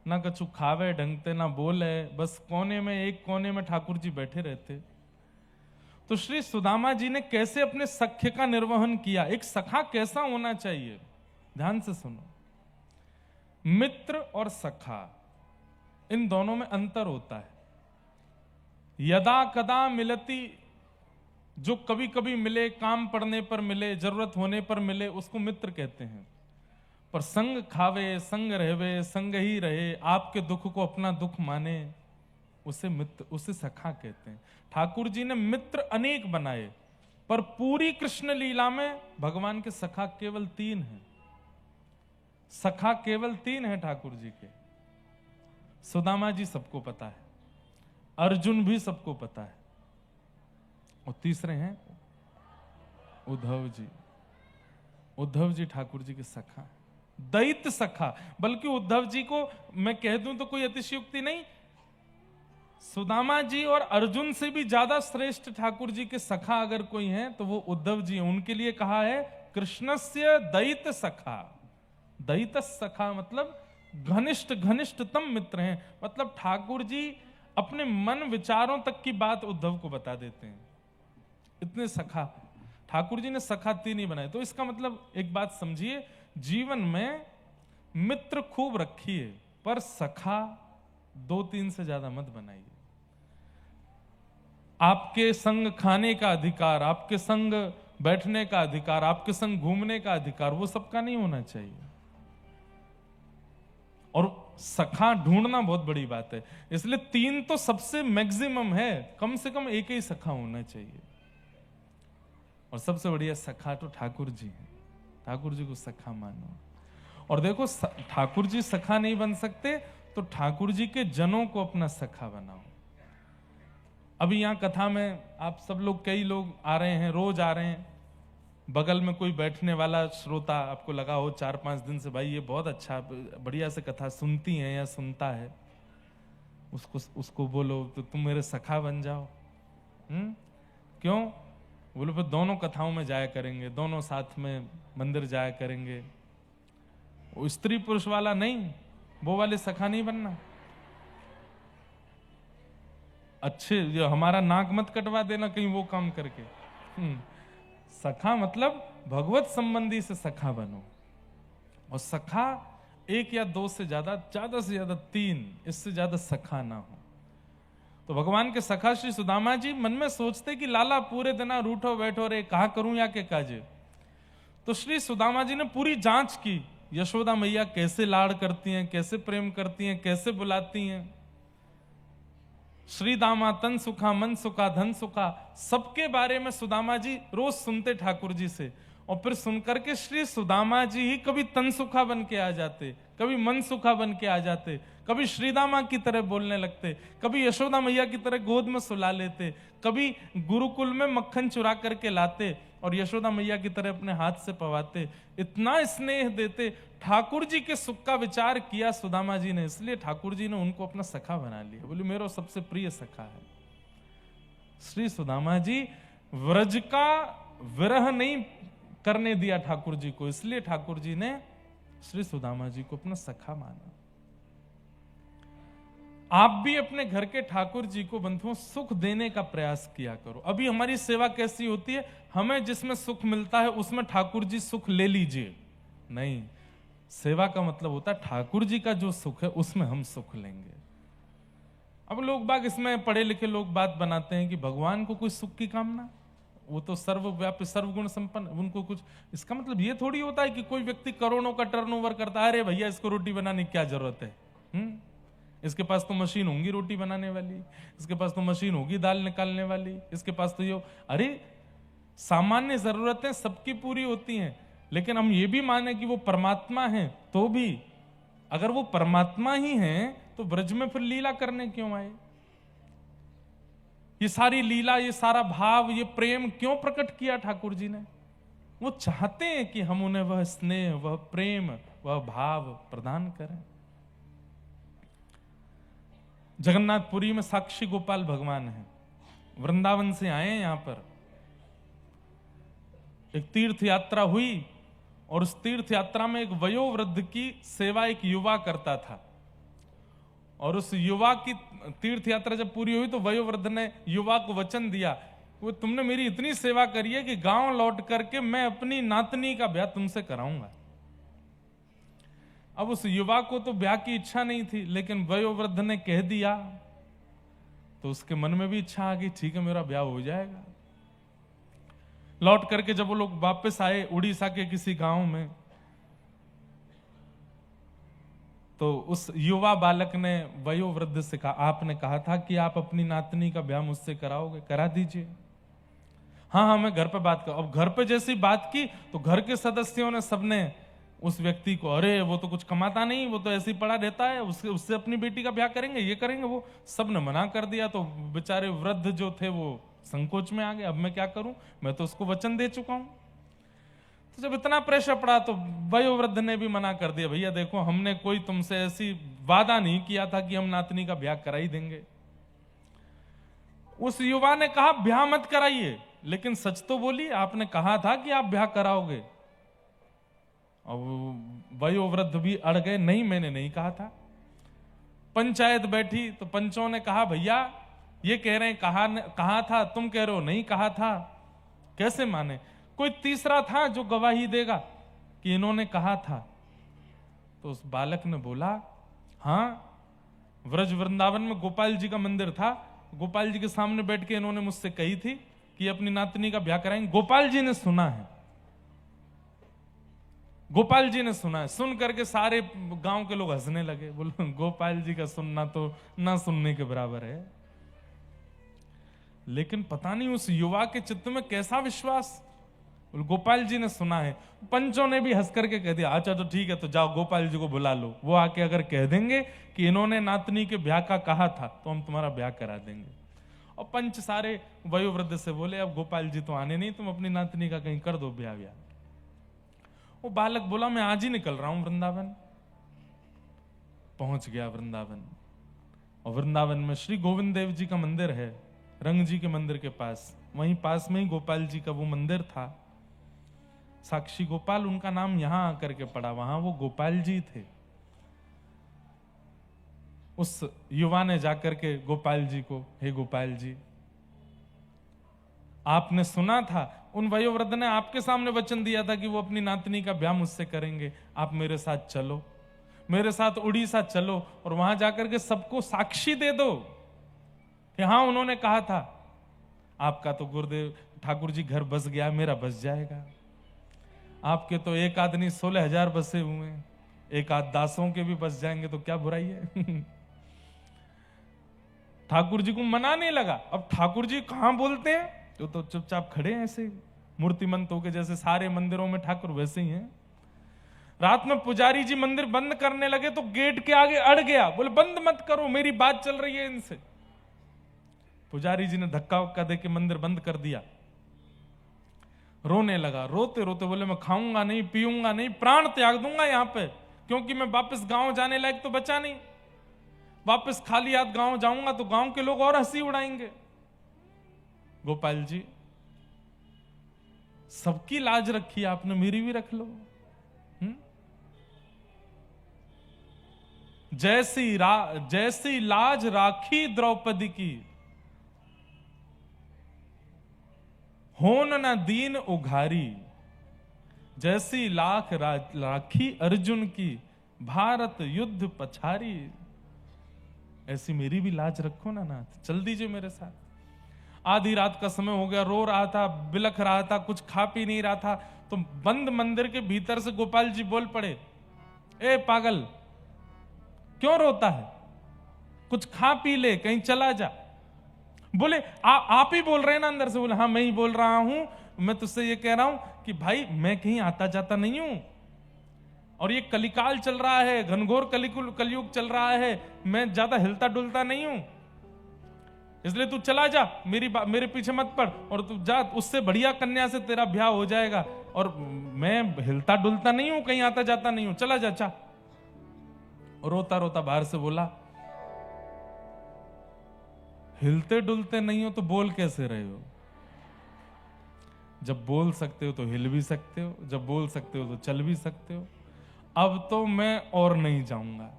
ना कछु खावे ढंगते ना बोले, बस कोने में, एक कोने में ठाकुर जी बैठे रहते। तो श्री सुदामा जी ने कैसे अपने सख्य का निर्वहन किया? एक सखा कैसा होना चाहिए? ध्यान से सुनो। मित्र और सखा, इन दोनों में अंतर होता है। यदा कदा मिलती, जो कभी कभी मिले, काम पड़ने पर मिले, जरूरत होने पर मिले, उसको मित्र कहते हैं। पर संग खावे, संग रहवे, संग ही रहे, आपके दुख को अपना दुख माने, उसे मित्र, उसे सखा कहते हैं। ठाकुर जी ने मित्र अनेक बनाए, पर पूरी कृष्ण लीला में भगवान के सखा केवल 3 हैं। सखा केवल 3 हैं ठाकुर जी के। सुदामा जी सबको पता है, अर्जुन भी सबको पता है, और तीसरे हैं उद्धव जी। उद्धव जी ठाकुर जी के सखा, दैत्य सखा। बल्कि उद्धव जी को मैं कह दूं तो कोई अतिशयोक्ति नहीं, सुदामा जी और अर्जुन से भी ज्यादा श्रेष्ठ ठाकुर जी के सखा अगर कोई हैं तो वो उद्धव जी हैं। उनके लिए कहा है कृष्णस्य दैत्य सखा। दैत्य सखा मतलब घनिष्ठ, घनिष्ठतम मित्र हैं। मतलब ठाकुर जी अपने मन विचारों तक की बात उद्धव को बता देते हैं, इतने सखा। ठाकुर जी ने सखा 3 ही बनाए। तो इसका मतलब एक बात समझिए, जीवन में मित्र खूब रखिए, पर सखा 2-3 से ज्यादा मत बनाइए। आपके संग खाने का अधिकार, आपके संग बैठने का अधिकार, आपके संग घूमने का अधिकार, वो सबका नहीं होना चाहिए। और सखा ढूंढना बहुत बड़ी बात है। इसलिए 3 तो सबसे मैक्सिमम है, कम से कम एक ही सखा होना चाहिए। और सबसे बढ़िया सखा तो ठाकुर जी हैं। ठाकुर जी को सखा मानो। और देखो, ठाकुर जी सखा नहीं बन सकते तो ठाकुर जी के जनों को अपना सखा बनाओ। अभी यहां कथा में आप सब लोग, कई लोग आ रहे हैं, रोज आ रहे हैं। बगल में कोई बैठने वाला श्रोता आपको लगा हो 4-5 दिन से, भाई ये बहुत अच्छा, बढ़िया से कथा सुनती हैं या सुनता है, उसको बोलो तो तुम मेरे सखा बन जाओ। क्यों? बोलो फिर दोनों कथाओं में जाया करेंगे, दोनों साथ में मंदिर जाया करेंगे। वो स्त्री पुरुष वाला नहीं, वो वाले सखा नहीं बनना। अच्छे, जो हमारा नाक मत कटवा देना कहीं वो काम करके। सखा मतलब भगवत संबंधी से सखा बनो। और सखा 1 या 2 से ज्यादा से ज्यादा 3, इससे ज्यादा सखा ना हो। तो भगवान के सखा श्री सुदामा जी मन में सोचते कि लाला पूरे दिन रूठो बैठो रे, कहा करूं या के काजे। तो श्री सुदामा जी ने पूरी जांच की यशोदा मैया कैसे लाड़ करती हैं, कैसे प्रेम करती हैं, कैसे बुलाती हैं। श्री दामा तन सुखा मन सुखा धन सुखा, सबके बारे में सुदामा जी रोज सुनते ठाकुर जी से, और फिर सुनकर के श्री सुदामा जी ही कभी तन सुखा बन के आ जाते, कभी मन सुखा बन के आ जाते, कभी श्रीदामा की तरह बोलने लगते, कभी यशोदा मैया की तरह गोद में सुला लेते, कभी गुरुकुल में मक्खन चुरा करके लाते और यशोदा मैया की तरह अपने हाथ से पवाते, इतना स्नेह देते। ठाकुर जी के सुख का विचार किया सुदामा जी ने, इसलिए ठाकुर जी ने उनको अपना सखा बना लिया। बोले मेरा सबसे प्रिय सखा है। श्री सुदामा जी व्रज का विरह नहीं करने दिया ठाकुर जी को, इसलिए ठाकुर जी ने श्री सुदामा जी को अपना सखा माना। आप भी अपने घर के ठाकुर जी को बंधुओं सुख देने का प्रयास किया करो। अभी हमारी सेवा कैसी होती है, हमें जिसमें सुख मिलता है उसमें ठाकुर जी सुख ले लीजिए, नहीं, सेवा का मतलब होता है ठाकुर जी का जो सुख है उसमें हम सुख लेंगे। अब लोग बाग इसमें पढ़े लिखे लोग बात बनाते हैं कि भगवान को कोई सुख की कामना, वो तो सर्वव्यापी सर्वगुण संपन्न, उनको कुछ, इसका मतलब ये थोड़ी होता है कि कोई व्यक्ति करोड़ों का टर्नओवर करता है, अरे भैया इसको रोटी बनाने की क्या जरूरत है, इसके पास तो मशीन होंगी रोटी बनाने वाली, इसके पास तो मशीन होगी दाल निकालने वाली, इसके पास तो ये, अरे सामान्य जरूरतें सबकी पूरी होती हैं, लेकिन हम ये भी माने कि वो परमात्मा हैं, तो भी अगर वो परमात्मा ही हैं तो ब्रज में फिर लीला करने क्यों आए? ये सारी लीला, ये सारा भाव, ये प्रेम क्यों प्रकट किया ठाकुर जी ने? वो चाहते हैं कि हम उन्हें वह स्नेह, वह प्रेम, वह भाव प्रदान करें। जगन्नाथपुरी में साक्षी गोपाल भगवान है, वृंदावन से आए हैं यहां पर। एक तीर्थ यात्रा हुई और उस तीर्थ यात्रा में एक वयोवृद्ध की सेवा एक युवा करता था, और उस युवा की तीर्थ यात्रा जब पूरी हुई तो वयोवृद्ध ने युवा को वचन दिया, वो तुमने मेरी इतनी सेवा करी है कि गांव लौट करके मैं अपनी नातनी का ब्याह तुमसे कराऊंगा। अब उस युवा को तो ब्याह की इच्छा नहीं थी, लेकिन वयोवृद्ध ने कह दिया तो उसके मन में भी इच्छा आ गई, ठीक है मेरा ब्याह हो जाएगा। लौट करके जब वो लोग वापस आए उड़ीसा के किसी गांव में, तो उस युवा बालक ने वयोवृद्ध से कहा, आपने कहा था कि आप अपनी नातनी का ब्याह मुझसे कराओगे, करा दीजिए। हाँ हाँ मैं घर पे बात कर। अब घर पे जैसी बात की तो घर के सदस्यों ने सबने उस व्यक्ति को, अरे वो तो कुछ कमाता नहीं, वो तो ऐसे ही पड़ा रहता है, उससे अपनी बेटी का ब्याह करेंगे, ये करेंगे, वो सब ने मना कर दिया। तो बेचारे वृद्ध जो थे वो संकोच में आ गए, अब मैं क्या करूं, मैं तो उसको वचन दे चुका हूं। तो जब इतना प्रेशर पड़ा तो वयोवृद्ध ने भी मना कर दिया, भैया देखो हमने कोई तुमसे ऐसी वादा नहीं किया था कि हम नातनी का ब्याह करा ही देंगे। उस युवा ने कहा ब्याह मत कराइए, लेकिन सच तो बोलिए, आपने कहा था कि आप ब्याह कराओगे। और वयोवृद्ध भी अड़ गए, नहीं मैंने नहीं कहा था। पंचायत बैठी तो पंचों ने कहा भैया ये कह रहे हैं कहा था, तुम कह रहे हो नहीं कहा था, कैसे माने? कोई तीसरा था जो गवाही देगा कि इन्होंने कहा था? तो उस बालक ने बोला हाँ, व्रज वृंदावन में गोपाल जी का मंदिर था, गोपाल जी के सामने बैठ के इन्होंने मुझसे कही थी कि अपनी नातनी का ब्याह कराएंगे। गोपाल जी ने सुना है, गोपाल जी ने सुना है। सुन करके सारे गांव के लोग हंसने लगे, बोलो गोपाल जी का सुनना तो ना सुनने के बराबर है। लेकिन पता नहीं उस युवा के चित्त में कैसा विश्वास, गोपाल जी ने सुना है। पंचों ने भी हंस करके कह दिया अच्छा तो ठीक है, तो जाओ गोपाल जी को बुला लो, वो आके अगर कह देंगे कि इन्होंने नातनी के ब्याह का कहा था तो हम तुम्हारा ब्याह करा देंगे। और पंच सारे वयोवृद्ध से बोले अब गोपाल जी तो आने नहीं, तुम अपनी नातनी का कहीं कर दो ब्याह। वो बालक बोला मैं आज ही निकल रहा हूं वृंदावन। पहुंच गया वृंदावन, और वृंदावन में श्री गोविंद देव जी का मंदिर है, रंग जी के मंदिर के पास, वहीं पास में ही गोपाल जी का वो मंदिर था। साक्षी गोपाल उनका नाम यहां आकर के पड़ा, वहां वो गोपाल जी थे। उस युवा ने जाकर के गोपाल जी को, हे गोपाल जी आपने सुना था, उन वयोवृद्ध ने आपके सामने वचन दिया था कि वो अपनी नातनी का ब्याह मुझसे करेंगे, आप मेरे साथ चलो, मेरे साथ उड़ीसा चलो और वहां जाकर के सबको साक्षी दे दो कि हाँ उन्होंने कहा था। आपका तो गुरुदेव ठाकुर जी घर बस गया, मेरा बस जाएगा। आपके तो एक आदमी 16,000 बसे हुए हैं, एक आध दासों के भी बस जाएंगे तो क्या बुराई है। ठाकुर जी को मनाने लगा। अब ठाकुर जी कहां बोलते हैं, तो चुपचाप खड़े हैं ऐसे मूर्तिमंत होके, जैसे सारे मंदिरों में ठाकुर वैसे ही हैं। रात में पुजारी जी मंदिर बंद करने लगे तो गेट के आगे अड़ गया, बोले बंद मत करो, मेरी बात चल रही है इनसे। पुजारी जी ने धक्का वक्का देके मंदिर बंद कर दिया। रोने लगा, रोते रोते बोले मैं खाऊंगा नहीं, पीऊंगा नहीं, प्राण त्याग दूंगा यहां पे, क्योंकि मैं वापस गांव जाने लायक तो बचा नहीं। वापस खाली हाथ गांव जाऊंगा तो गांव के लोग और हंसी उड़ाएंगे। गोपाल जी, सबकी लाज रखी आपने, मेरी भी रख लो। जैसी लाज राखी द्रौपदी की, होन न दीन उघारी। जैसी राखी अर्जुन की, भारत युद्ध पछारी। ऐसी मेरी भी लाज रखो ना नाथ, चल दीजिए मेरे साथ। आधी रात का समय हो गया, रो रहा था, बिलख रहा था, कुछ खा पी नहीं रहा था, तो बंद मंदिर के भीतर से गोपाल जी बोल पड़े, ए पागल, क्यों रोता है, कुछ खा पी ले, कहीं चला जा। बोले आप ही बोल रहे हैं ना अंदर से? बोले हाँ मैं ही बोल रहा हूं, मैं तुझसे ये कह रहा हूं कि भाई मैं कहीं आता जाता नहीं हूं, और ये कलिकाल चल रहा है, घनघोर कलयुग चल रहा है, मैं ज्यादा हिलता डुलता नहीं हूं, इसलिए तू चला जा, मेरे पीछे मत पड़, और तू जा, उससे बढ़िया कन्या से तेरा ब्याह हो जाएगा, और मैं हिलता डुलता नहीं हूं, कहीं आता जाता नहीं हूं, चला जा चा। रोता रोता बाहर से बोला, हिलते डुलते नहीं हो तो बोल कैसे रहे हो? जब बोल सकते हो तो हिल भी सकते हो, जब बोल सकते हो तो चल भी सकते हो। अब तो मैं और नहीं जाऊंगा,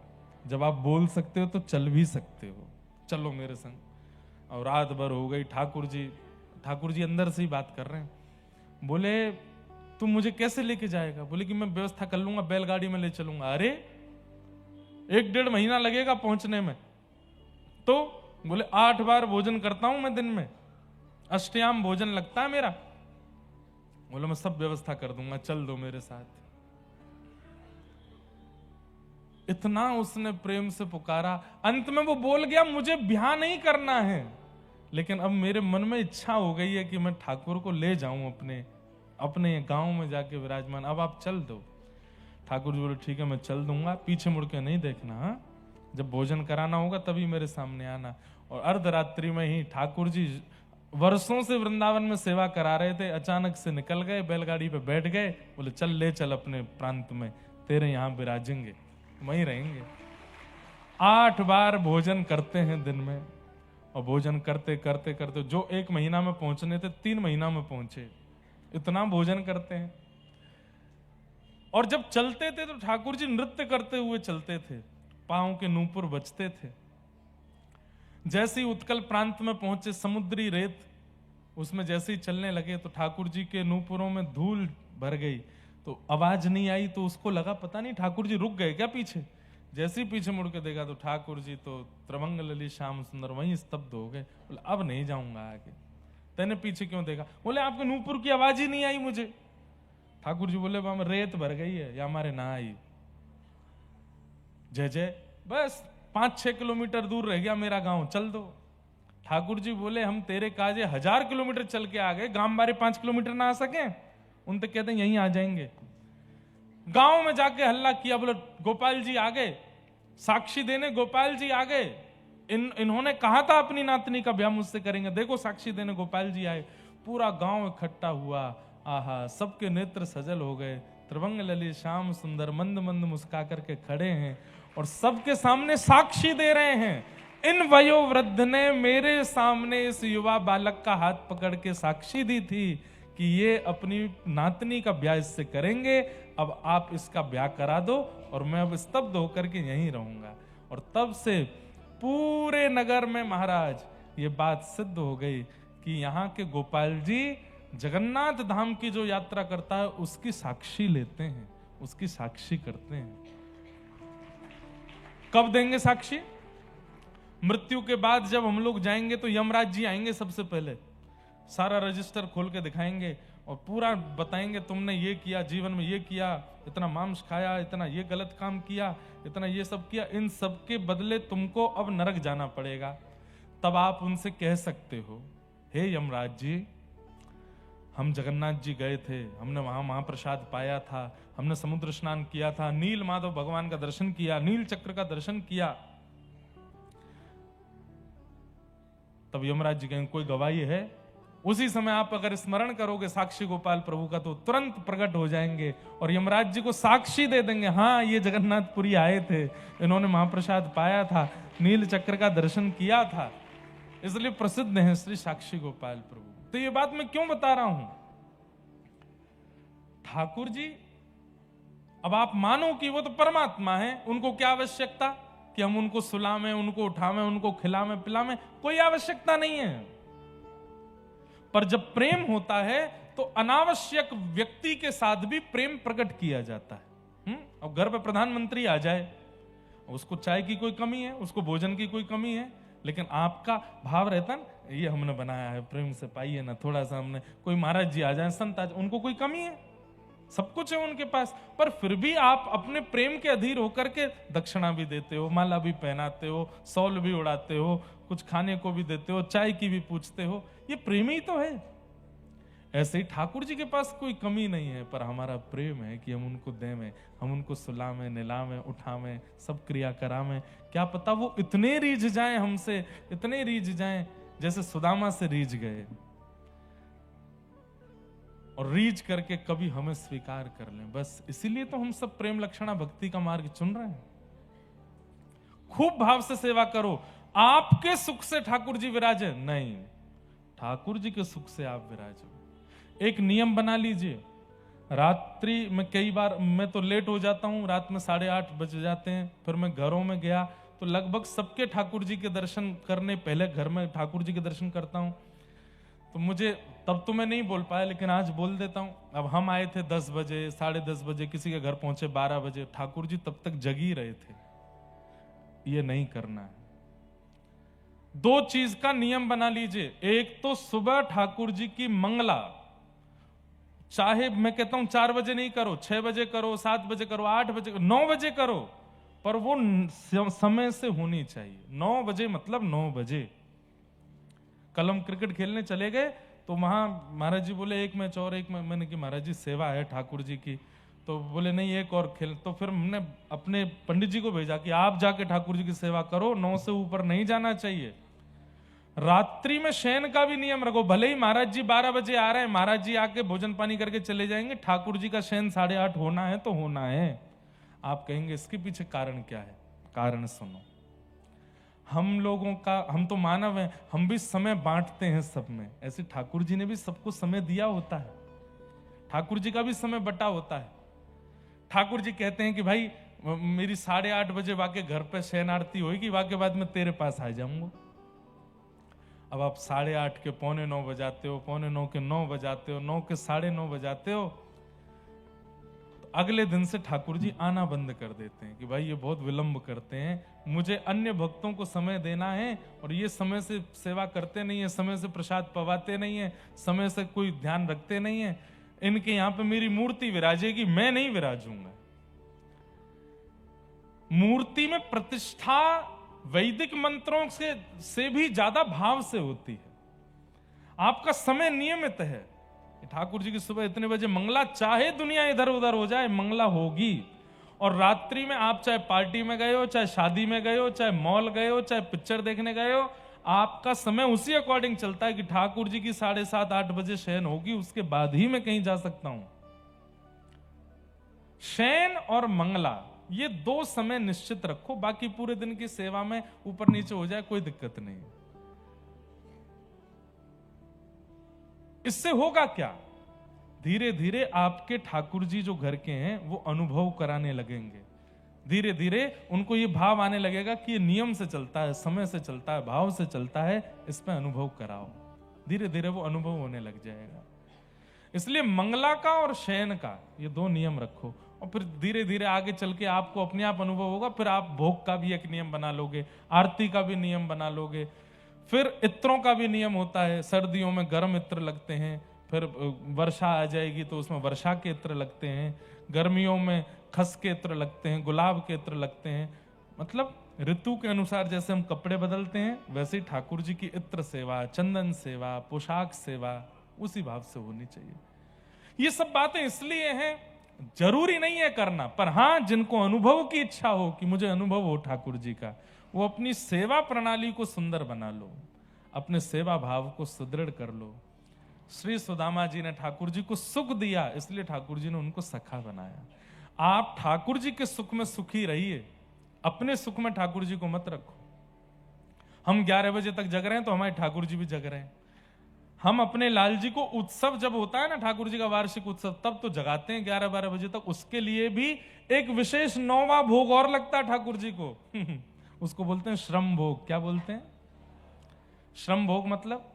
जब आप बोल सकते हो तो चल भी सकते हो, चलो मेरे संग। और रात भर हो गई। ठाकुर जी अंदर से ही बात कर रहे हैं। बोले तुम मुझे कैसे लेके जाएगा? बोले कि मैं व्यवस्था कर लूंगा, बैलगाड़ी में ले चलूंगा। अरे 1-1.5 महीना लगेगा पहुंचने में। तो बोले 8 बार भोजन करता हूं मैं दिन में, अष्टयाम भोजन लगता है मेरा। बोले मैं सब व्यवस्था कर दूंगा, चल दो मेरे साथ। इतना उसने प्रेम से पुकारा, अंत में वो बोल गया मुझे ब्याह नहीं करना है, लेकिन अब मेरे मन में इच्छा हो गई है कि मैं ठाकुर को ले जाऊं अपने गांव में जाके विराजमान, अब आप चल दो। ठाकुर जी बोले ठीक है मैं चल दूंगा, पीछे मुड़ के नहीं देखना, हा? जब भोजन कराना होगा तभी मेरे सामने आना। और अर्धरात्रि में ही ठाकुर जी वर्षों से वृंदावन में सेवा करा रहे थे, अचानक से निकल गए, बैलगाड़ी पे बैठ गए, बोले चल ले चल अपने प्रांत में, तेरे यहां विराजेंगे, वहीं रहेंगे। 8 बार भोजन करते हैं दिन में, और भोजन करते करते करते जो 1 महीना में पहुंचने थे 3 महीना में पहुंचे, इतना भोजन करते हैं। और जब चलते थे तो ठाकुर जी नृत्य करते हुए चलते थे, पांव के नूपुर बजते थे। जैसे ही उत्कल प्रांत में पहुंचे, समुद्री रेत उसमें जैसे ही चलने लगे तो ठाकुर जी के नूपुरों में धूल भर गई, तो आवाज नहीं आई, तो उसको लगा पता नहीं ठाकुर जी रुक गए क्या पीछे। जैसे ही पीछे मुड़ के देखा तो ठाकुर जी तो त्रवंग ललित श्याम सुंदर वहीं स्तब्ध हो गए। बोले अब नहीं जाऊंगा आगे। तेने पीछे क्यों देखा? बोले आपके नूपुर की आवाज ही नहीं आई मुझे। ठाकुर जी बोले वहां रेत भर गई है, या हमारे ना आई। जय जय, बस 5-6 किलोमीटर दूर रह गया मेरा गांव, चल दो। ठाकुर जी बोले हम तेरे काजे 1000 किलोमीटर चल के आ गए, गांव बारे 5 किलोमीटर ना आ सके? उन तक कहते हैं यहीं आ जाएंगे। गांव में जाके हल्ला किया, बोले गोपाल जी आ गए, साक्षी देने गोपाल जी आ गए। इन्होंने कहा था अपनी नातनी का ब्याह मुझसे करेंगे, देखो साक्षी देने गोपाल जी आए। पूरा गांव इकट्ठा हुआ, आहा सबके नेत्र सजल हो गए। त्रिभंग ललित श्याम सुंदर मंद मंद मुस्का करके खड़े हैं और सबके सामने साक्षी दे रहे हैं। इन वयोवृद्ध ने मेरे सामने इस युवा बालक का हाथ पकड़ के साक्षी दी थी कि ये अपनी नातनी का ब्याह इससे करेंगे, अब आप इसका ब्याह करा दो और मैं अब स्तब्ध होकर के यहीं रहूंगा। और तब से पूरे नगर में महाराज ये बात सिद्ध हो गई कि यहाँ के गोपाल जी जगन्नाथ धाम की जो यात्रा करता है उसकी साक्षी लेते हैं, उसकी साक्षी करते हैं। कब देंगे साक्षी? मृत्यु के बाद जब हम लोग जाएंगे तो यमराज जी आएंगे, सबसे पहले सारा रजिस्टर खोल के दिखाएंगे और पूरा बताएंगे तुमने ये किया, जीवन में ये किया, इतना मांस खाया, इतना ये गलत काम किया, इतना ये सब किया, इन सब के बदले तुमको अब नरक जाना पड़ेगा। तब आप उनसे कह सकते हो, हे यमराज जी, हम जगन्नाथ जी गए थे, हमने वहां महाप्रसाद पाया था, हमने समुद्र स्नान किया था, नील माधव भगवान का दर्शन किया, नील चक्र का दर्शन किया। तब यमराज जी कहेंगे कोई गवाही है? उसी समय आप अगर स्मरण करोगे साक्षी गोपाल प्रभु का तो तुरंत प्रकट हो जाएंगे और यमराज जी को साक्षी दे देंगे, हाँ ये जगन्नाथपुरी आए थे, इन्होंने महाप्रसाद पाया था, नील चक्र का दर्शन किया था, इसलिए प्रसिद्ध है श्री साक्षी गोपाल प्रभु। तो ये बात मैं क्यों बता रहा हूं? ठाकुर जी, अब आप मानो कि वो तो परमात्मा है, उनको क्या आवश्यकता कि हम उनको सुलावें, उनको उठावें, उनको खिलावें पिलावें? कोई आवश्यकता नहीं है। पर जब प्रेम होता है तो अनावश्यक व्यक्ति के साथ भी प्रेम प्रकट किया जाता है। अब घर पे प्रधानमंत्री आ जाए, उसको चाय की कोई कमी है, उसको भोजन की कोई कमी है, लेकिन आपका भाव रहता है ये हमने बनाया है, प्रेम से पाइए ना थोड़ा सा। हमने कोई महाराज जी आ जाए, संत आ जाए, उनको कोई कमी है? सब कुछ है उनके पास, पर फिर भी आप अपने प्रेम के अधीर होकर के दक्षिणा भी देते हो, माला भी पहनाते हो, सौल भी उड़ाते हो, कुछ खाने को भी देते हो, चाय की भी पूछते हो। ये प्रेम ही तो है। ऐसे ही ठाकुर जी के पास कोई कमी नहीं है, पर हमारा प्रेम है कि हम उनको देवें, हम उनको सुलावें, निलावें, उठावें, सब क्रिया करावें। क्या पता वो इतने रीझ जाएं हमसे, इतने रीझ जाएं जैसे सुदामा से रीझ गए, और रीझ करके कभी हमें स्वीकार कर लें। बस इसीलिए तो हम सब प्रेम लक्षणा भक्ति का मार्ग चुन रहे हैं। खूब भाव से सेवा करो। आपके सुख से ठाकुर जी विराजे नहीं, ठाकुर जी के सुख से आप विराजो। एक नियम बना लीजिए, रात्रि में कई बार मैं तो लेट हो जाता हूं, रात में 8:30 बज जाते हैं, फिर मैं घरों में गया तो लगभग सबके ठाकुर जी के दर्शन करने पहले घर में ठाकुर जी के दर्शन करता हूं। तो मुझे तब तो मैं नहीं बोल पाया, लेकिन आज बोल देता हूं। अब हम आए थे 10 बजे, 10:30 बजे, किसी के घर पहुंचे 12 बजे, ठाकुर जी तब तक जगी रहे थे। ये नहीं करना है। 2 चीज का नियम बना लीजिए। एक तो सुबह ठाकुर जी की मंगला, चाहे मैं कहता हूं 4 बजे नहीं करो, 6 बजे करो, 7 बजे करो, 8 बजे, 9 बजे करो, पर वो समय से होनी चाहिए। 9 बजे मतलब 9 बजे। कल हम क्रिकेट खेलने चले गए तो वहां महाराज जी बोले एक मैच और, एक मैंने कि महाराज जी सेवा है ठाकुर जी की, तो बोले नहीं एक और खेल। तो फिर हमने अपने पंडित जी को भेजा कि आप जाके ठाकुर जी की सेवा करो, 9 से ऊपर नहीं जाना चाहिए। रात्रि में शयन का भी नियम रखो। भले ही महाराज जी 12 बजे आ रहे हैं, महाराज जी आके भोजन पानी करके चले जाएंगे, ठाकुर जी का शयन 8:30 होना है तो होना है। आप कहेंगे इसके पीछे कारण क्या है? कारण सुनो। हम लोगों का, हम तो मानव हैं, हम भी समय बांटते हैं सब में। ऐसे ठाकुर जी ने भी सबको समय दिया होता है, ठाकुर जी का भी समय बटा होता है। ठाकुर जी कहते हैं कि भाई मेरी 8:30 बजे वाके घर पे शयन आरती होगी, वाके बाद में तेरे पास आ जाऊंगा। अब आप 8:30 के 8:45 बजाते हो, 8:45 के 9 बजाते हो, 9 के 9:30 बजाते हो, तो अगले दिन से ठाकुर जी आना बंद कर देते हैं कि भाई ये बहुत विलंब करते हैं, मुझे अन्य भक्तों को समय देना है और ये समय से सेवा करते नहीं है, समय से प्रसाद पवाते नहीं है, समय से कोई ध्यान रखते नहीं है। इनके यहां पे मेरी मूर्ति विराजेगी, मैं नहीं विराजूंगा। मूर्ति में प्रतिष्ठा वैदिक मंत्रों से भी ज्यादा भाव से होती है। आपका समय नियमित है। ठाकुर जी की सुबह इतने बजे मंगला, चाहे दुनिया इधर उधर हो जाए मंगला होगी। और रात्रि में आप चाहे पार्टी में गए हो, चाहे शादी में गए हो, चाहे मॉल गए हो, चाहे पिक्चर देखने गए हो, आपका समय उसी अकॉर्डिंग चलता है कि ठाकुर जी की 7:30-8 बजे शयन होगी, उसके बाद ही मैं कहीं जा सकता हूं। शयन और मंगला ये 2 समय निश्चित रखो, बाकी पूरे दिन की सेवा में ऊपर नीचे हो जाए कोई दिक्कत नहीं। इससे होगा क्या? धीरे धीरे आपके ठाकुर जी जो घर के हैं वो अनुभव कराने लगेंगे। धीरे धीरे उनको ये भाव आने लगेगा कि ये नियम से चलता है, समय से चलता है, भाव से चलता है, इस पे अनुभव कराओ। धीरे धीरे वो अनुभव होने लग जाएगा। इसलिए मंगला का और शयन का ये 2 नियम रखो, और फिर धीरे धीरे आगे चल के आपको अपने आप अनुभव होगा। फिर आप भोग का भी एक नियम बना लोगे, आरती का भी नियम बना लोगे, फिर इत्रों का भी नियम होता है। सर्दियों में गर्म इत्र लगते हैं, फिर वर्षा आ जाएगी तो उसमें वर्षा के इत्र लगते हैं, गर्मियों में खस के इत्र लगते हैं, गुलाब के इत्र लगते हैं। मतलब ऋतु के अनुसार जैसे हम कपड़े बदलते हैं, वैसे ही ठाकुर जी की इत्र सेवा, चंदन सेवा, पोशाक सेवा उसी भाव से होनी चाहिए। ये सब बातें इसलिए हैं, जरूरी नहीं है करना, पर हाँ जिनको अनुभव की इच्छा हो कि मुझे अनुभव हो ठाकुर जी का, वो अपनी सेवा प्रणाली को सुंदर बना लो, अपने सेवा भाव को सुदृढ़ कर लो। श्री सुदामा जी ने ठाकुर जी को सुख दिया, इसलिए ठाकुर जी ने उनको सखा बनाया। आप ठाकुर जी के सुख में सुखी रहिए, अपने सुख में ठाकुर जी को मत रखो। हम 11 बजे तक जग रहे हैं तो हमारे ठाकुर जी भी जग रहे हैं। हम अपने लाल जी को उत्सव जब होता है ना, ठाकुर जी का वार्षिक उत्सव, तब तो जगाते हैं 11-12 बजे तक। उसके लिए भी एक विशेष 9वां भोग और लगता है ठाकुर जी को उसको बोलते हैं श्रम भोग। क्या बोलते हैं? श्रम भोग मतलब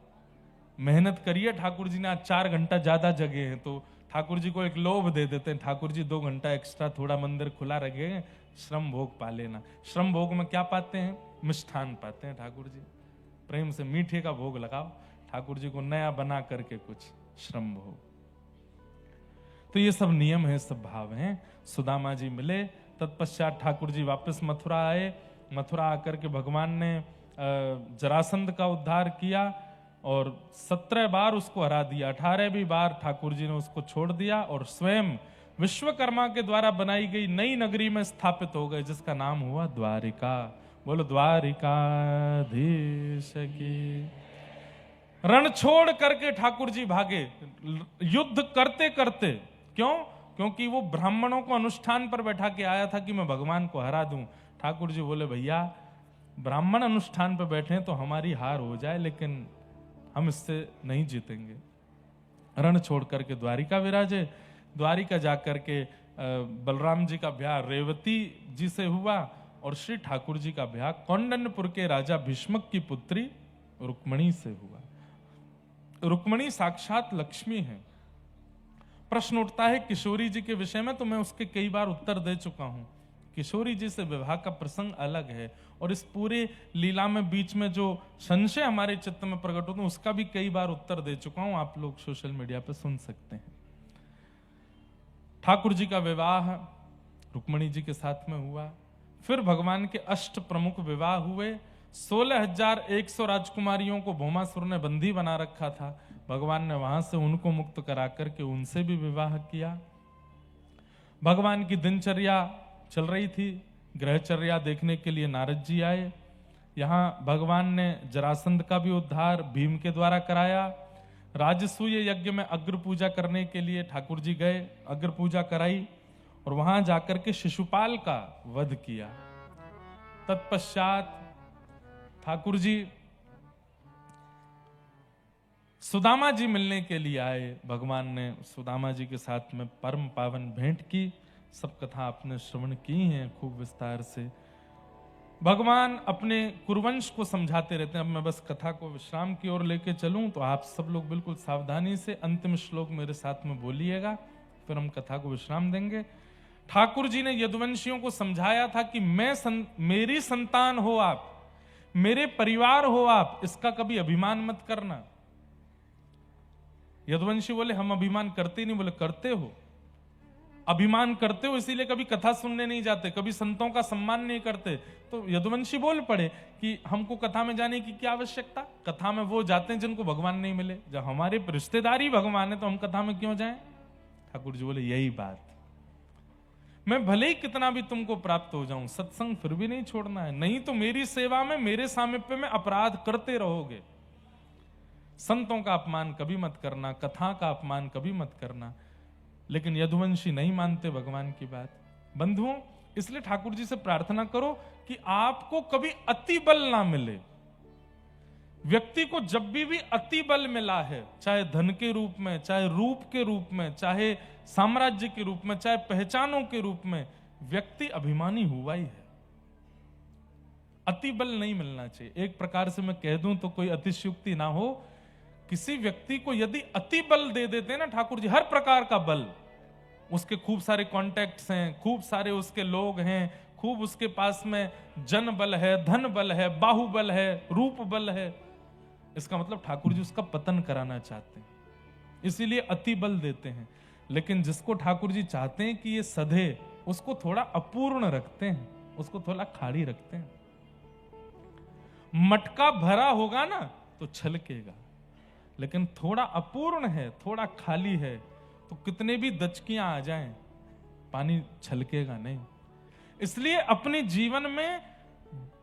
मेहनत करिए। ठाकुर जी ने आज 4 घंटा ज्यादा जगे हैं तो ठाकुर जी को एक लोभ दे देते हैं, ठाकुर जी 2 घंटा एक्स्ट्रा थोड़ा मंदिर खुला रखे, श्रम भोग पा लेना। श्रम भोग में क्या पाते हैं? मिष्ठान पाते हैं ठाकुर जी। प्रेम से मीठे का भोग लगाओ ठाकुर जी को, नया बना करके कुछ श्रम भोग। तो ये सब नियम है, सब भाव हैं। सुदामा जी मिले, तत्पश्चात ठाकुर जी वापस मथुरा आए। मथुरा आकर के भगवान ने जरासंध का उद्धार किया और 17 बार उसको हरा दिया। 18वीं बार ठाकुर जी ने उसको छोड़ दिया और स्वयं विश्वकर्मा के द्वारा बनाई गई नई नगरी में स्थापित हो गए, जिसका नाम हुआ द्वारिका। बोलो द्वारिकाधीश की। रण छोड़ करके ठाकुर जी भागे, युद्ध करते करते। क्यों? क्योंकि वो ब्राह्मणों को अनुष्ठान पर बैठा के आया था कि मैं भगवान को हरा दूं। ठाकुर जी बोले भैया ब्राह्मण अनुष्ठान पर बैठे हैं तो हमारी हार हो जाए, लेकिन हम इससे नहीं जीतेंगे। रण छोड़ करके द्वारिका विराजे। द्वारिका जाकर के बलराम जी का ब्याह रेवती जी से हुआ और श्री ठाकुर जी का ब्याह कौंडन्यपुर के राजा भीष्मक की पुत्री रुक्मणी से हुआ। रुक्मणी साक्षात लक्ष्मी है। प्रश्न उठता है किशोरी जी के विषय में, तो मैं उसके कई बार उत्तर दे चुका हूं। किशोरी जी से विवाह का प्रसंग अलग है और इस पूरे लीला में बीच में जो संशय हमारे चित्त में प्रकट होते हैं उसका भी कई बार उत्तर दे चुका हूं, आप लोग सोशल मीडिया पर सुन सकते हैं। ठाकुर जी का विवाह रुक्मणी जी के साथ में हुआ। फिर भगवान के 8 प्रमुख विवाह हुए। 16,100 राजकुमारियों को भौमासुर ने बंदी बना रखा था। भगवान ने वहां से उनको मुक्त करा करके उनसे भी विवाह किया। भगवान की दिनचर्या चल रही थी, ग्रहचर्या देखने के लिए नारद जी आए। यहाँ भगवान ने जरासंध का भी उद्धार भीम के द्वारा कराया। राजसूय यज्ञ में अग्र पूजा करने के लिए ठाकुर जी गए, अग्र पूजा कराई और वहां जाकर के शिशुपाल का वध किया। तत्पश्चात ठाकुर जी सुदामा जी मिलने के लिए आए। भगवान ने सुदामा जी के साथ में परम पावन भेंट की। सब कथा आपने श्रवण की हैं खूब विस्तार से। भगवान अपने कुरुवंश को समझाते रहते हैं। अब मैं बस कथा को विश्राम की ओर लेके चलूं तो आप सब लोग बिल्कुल सावधानी से अंतिम श्लोक मेरे साथ में बोलिएगा, फिर हम कथा को विश्राम देंगे। ठाकुर जी ने यदुवंशियों को समझाया था कि मेरी संतान हो आप, मेरे परिवार हो आप, इसका कभी अभिमान मत करना। यदुवंशी बोले हम अभिमान करते नहीं। बोले करते हो, अभिमान करते हो, इसीलिए कभी कथा सुनने नहीं जाते, कभी संतों का सम्मान नहीं करते। तो यदुवंशी बोल पड़े कि हमको कथा में जाने की क्या आवश्यकता, कथा में वो जाते हैं जिनको भगवान नहीं मिले। जब हमारे रिश्तेदारी भगवान है तो हम कथा में क्यों जाएं? ठाकुर जी बोले यही बात, मैं भले ही कितना भी तुमको प्राप्त हो जाऊं, सत्संग फिर भी नहीं छोड़ना है, नहीं तो मेरी सेवा में, मेरे सामिप्य में अपराध करते रहोगे। संतों का अपमान कभी मत करना, कथा का अपमान कभी मत करना। लेकिन यदुवंशी नहीं मानते भगवान की बात। बंधुओं, इसलिए ठाकुर जी से प्रार्थना करो कि आपको कभी अति बल ना मिले। व्यक्ति को जब भी अति बल मिला है, चाहे धन के रूप में, चाहे रूप के रूप में, चाहे साम्राज्य के रूप में, चाहे पहचानों के रूप में, व्यक्ति अभिमानी हुआ ही है। अति बल नहीं मिलना चाहिए। एक प्रकार से मैं कह दूं तो कोई अतिशयोक्ति ना हो, किसी व्यक्ति को यदि अति बल दे देते हैं ना ठाकुर जी, हर प्रकार का बल, उसके खूब सारे कॉन्टैक्ट्स हैं, खूब सारे उसके लोग हैं, खूब उसके पास में जन बल है, धन बल है, बाहुबल है, रूप बल है, इसका मतलब ठाकुर जी उसका पतन कराना चाहते हैं। इसीलिए अति बल देते हैं। लेकिन जिसको ठाकुर जी चाहते हैं कि ये सधे, उसको थोड़ा अपूर्ण रखते हैं, उसको थोड़ा खाली रखते हैं। मटका भरा होगा ना तो छलकेगा, लेकिन थोड़ा अपूर्ण है, थोड़ा खाली है, तो कितने भी दचकियां आ जाएं, पानी छलकेगा नहीं। इसलिए अपने जीवन में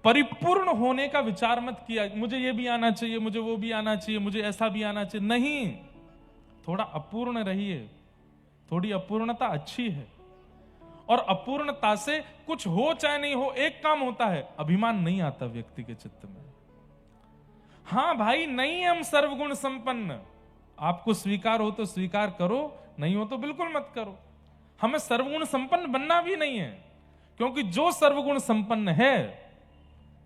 परिपूर्ण होने का विचार मत किया, मुझे ये भी आना चाहिए, मुझे वो भी आना चाहिए, मुझे ऐसा भी आना चाहिए। नहीं, थोड़ा अपूर्ण रहिए। थोड़ी अपूर्णता अच्छी है, और अपूर्णता से कुछ हो चाहे नहीं हो, एक काम होता है, अभिमान नहीं आता व्यक्ति के चित्त में। हां भाई, नहीं हम सर्वगुण संपन्न, आपको स्वीकार हो तो स्वीकार करो, नहीं हो तो बिल्कुल मत करो। हमें सर्वगुण संपन्न बनना भी नहीं है, क्योंकि जो सर्वगुण संपन्न है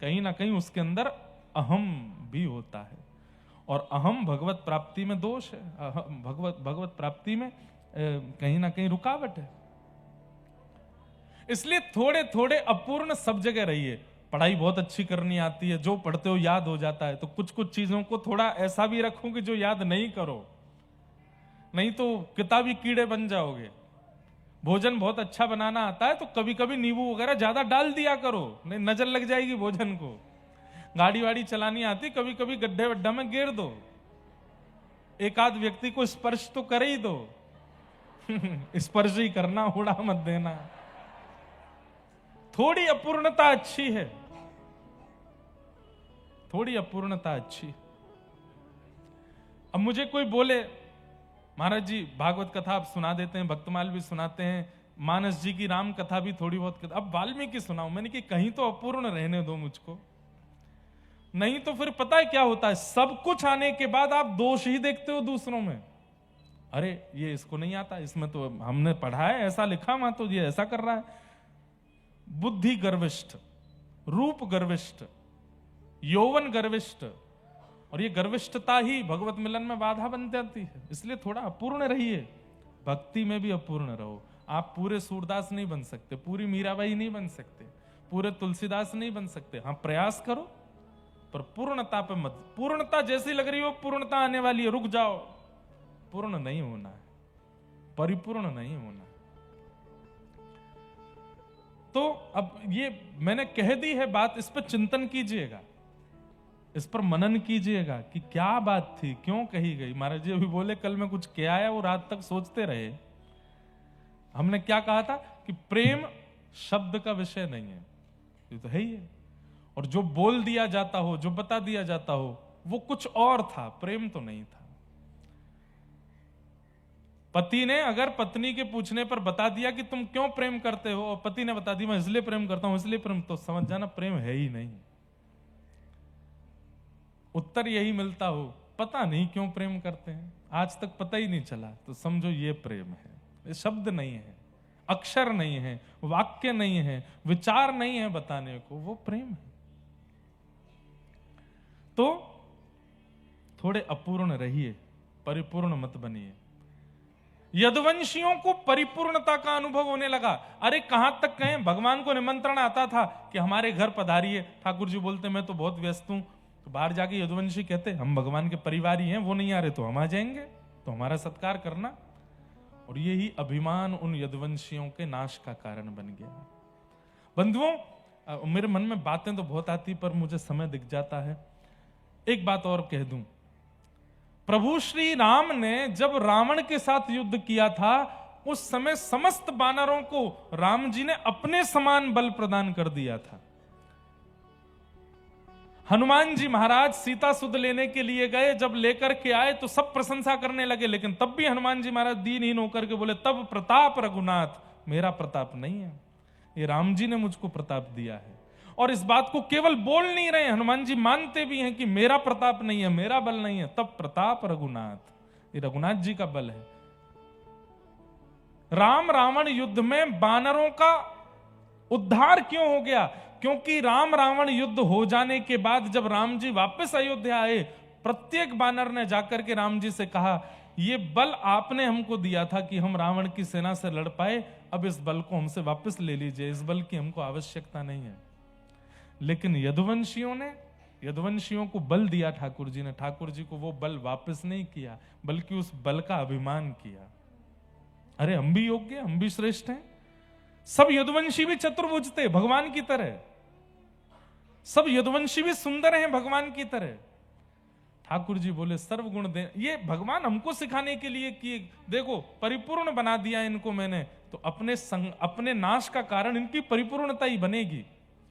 कहीं ना कहीं उसके अंदर अहम भी होता है, और अहम भगवत प्राप्ति में दोष है, भगवत प्राप्ति में कहीं ना कहीं रुकावट है। इसलिए थोड़े थोड़े अपूर्ण सब जगह रहिए। पढ़ाई बहुत अच्छी करनी आती है, जो पढ़ते हो याद हो जाता है, तो कुछ कुछ चीजों को थोड़ा ऐसा भी रखो कि जो याद नहीं करो, नहीं तो किताबी कीड़े बन जाओगे। भोजन बहुत अच्छा बनाना आता है तो कभी कभी नींबू वगैरह ज्यादा डाल दिया करो, नहीं नजर लग जाएगी भोजन को। गाड़ी वाड़ी चलानी आती, कभी कभी गड्ढे वड्ढा में गिर दो, एक आध व्यक्ति को स्पर्श तो कर ही दो। स्पर्श ही करना, उड़ा मत देना। थोड़ी अपूर्णता अच्छी है, थोड़ी अपूर्णता अच्छी। अब मुझे कोई बोले, महाराज जी भागवत कथा आप सुना देते हैं, भक्तमाल भी सुनाते हैं, मानस जी की राम कथा भी थोड़ी बहुत, अब वाल्मीकि सुनाऊं। मैंने कि कहीं तो अपूर्ण रहने दो मुझको, नहीं तो फिर पता है क्या होता है, सब कुछ आने के बाद आप दोष ही देखते हो दूसरों में। अरे ये इसको नहीं आता, इसमें तो हमने पढ़ा है, ऐसा लिखा वहां, तो ये ऐसा कर रहा है। बुद्धि गर्विष्ठ, रूप गर्विष्ठ, यौवन गर्विष्ठ, और ये गर्विष्ठता ही भगवत मिलन में बाधा बन जाती है। इसलिए थोड़ा अपूर्ण रहिए, भक्ति में भी अपूर्ण रहो। आप पूरे सूरदास नहीं बन सकते, पूरी मीराबाई नहीं बन सकते, पूरे तुलसीदास नहीं बन सकते। हाँ, प्रयास करो, पर पूर्णता पे मत। पूर्णता जैसी लग रही हो पूर्णता आने वाली है, रुक जाओ। पूर्ण नहीं होना है, परिपूर्ण नहीं होना। तो अब ये मैंने कह दी है बात, इस पर चिंतन कीजिएगा, इस पर मनन कीजिएगा कि क्या बात थी, क्यों कही गई। महाराज जी अभी बोले कल मैं कुछ किया है, वो रात तक सोचते रहे। हमने क्या कहा था कि प्रेम शब्द का विषय नहीं है, ये तो है ही है, और जो बोल दिया जाता हो, जो बता दिया जाता हो, वो कुछ और था, प्रेम तो नहीं था। पति ने अगर पत्नी के पूछने पर बता दिया कि तुम क्यों प्रेम करते हो, और पति ने बता दिया मैं इसलिए प्रेम करता हूं, इसलिए प्रेम, तो समझ जाना प्रेम है ही नहीं। उत्तर यही मिलता हो, पता नहीं क्यों प्रेम करते हैं, आज तक पता ही नहीं चला, तो समझो ये प्रेम है। ये शब्द नहीं है, अक्षर नहीं है, वाक्य नहीं है, विचार नहीं है बताने को, वो प्रेम है। तो थोड़े अपूर्ण रहिए, परिपूर्ण मत बनिए। यदुवंशियों को परिपूर्णता का अनुभव होने लगा। अरे कहां तक कहें, भगवान को निमंत्रण आता था कि हमारे घर पधारिए, ठाकुर जी बोलते मैं तो बहुत व्यस्त हूं, तो बाहर जाके यदुवंशी कहते हम भगवान के परिवारी हैं, वो नहीं आ रहे तो हम आ जाएंगे, तो हमारा सत्कार करना। और यही अभिमान उन यदुवंशियों के नाश का कारण बन गया। बंधुओं, मेरे मन में बातें तो बहुत आती, पर मुझे समय दिख जाता है। एक बात और कह दूं, प्रभु श्री राम ने जब रावण के साथ युद्ध किया था, उस समय समस्त वानरों को राम जी ने अपने समान बल प्रदान कर दिया था। हनुमान जी महाराज सीता सुध लेने के लिए गए, जब लेकर के आए तो सब प्रशंसा करने लगे, लेकिन तब भी हनुमान जी महाराज दीनहीन होकर के बोले तब प्रताप रघुनाथ, मेरा प्रताप नहीं है, ये राम जी ने मुझको प्रताप दिया है। और इस बात को केवल बोल नहीं रहे, हनुमान जी मानते भी हैं कि मेरा प्रताप नहीं है, मेरा बल नहीं है, तब प्रताप रघुनाथ, ये रघुनाथ जी का बल है। राम रावण युद्ध में वानरों का उद्धार क्यों हो गया? क्योंकि राम रावण युद्ध हो जाने के बाद जब राम जी वापस अयोध्या आए, प्रत्येक वानर ने जाकर के राम जी से कहा ये बल आपने हमको दिया था कि हम रावण की सेना से लड़ पाए, अब इस बल को हमसे वापस ले लीजिए, इस बल की हमको आवश्यकता नहीं है। लेकिन यदुवंशियों ने यदुवंशियों को बल दिया ठाकुर जी ने, ठाकुर जी को वो बल वापस नहीं किया, बल्कि उस बल का अभिमान किया। अरे हम भी योग्य, हम भी श्रेष्ठ हैं। सब यदुवंशी भी चतुर्भुज थे भगवान की तरह, सब यदुवंशी भी सुंदर हैं भगवान की तरह। ठाकुर जी बोले सर्वगुण दे, ये भगवान हमको सिखाने के लिए किए। देखो परिपूर्ण बना दिया इनको मैंने, तो अपने नाश का कारण इनकी परिपूर्णता ही बनेगी।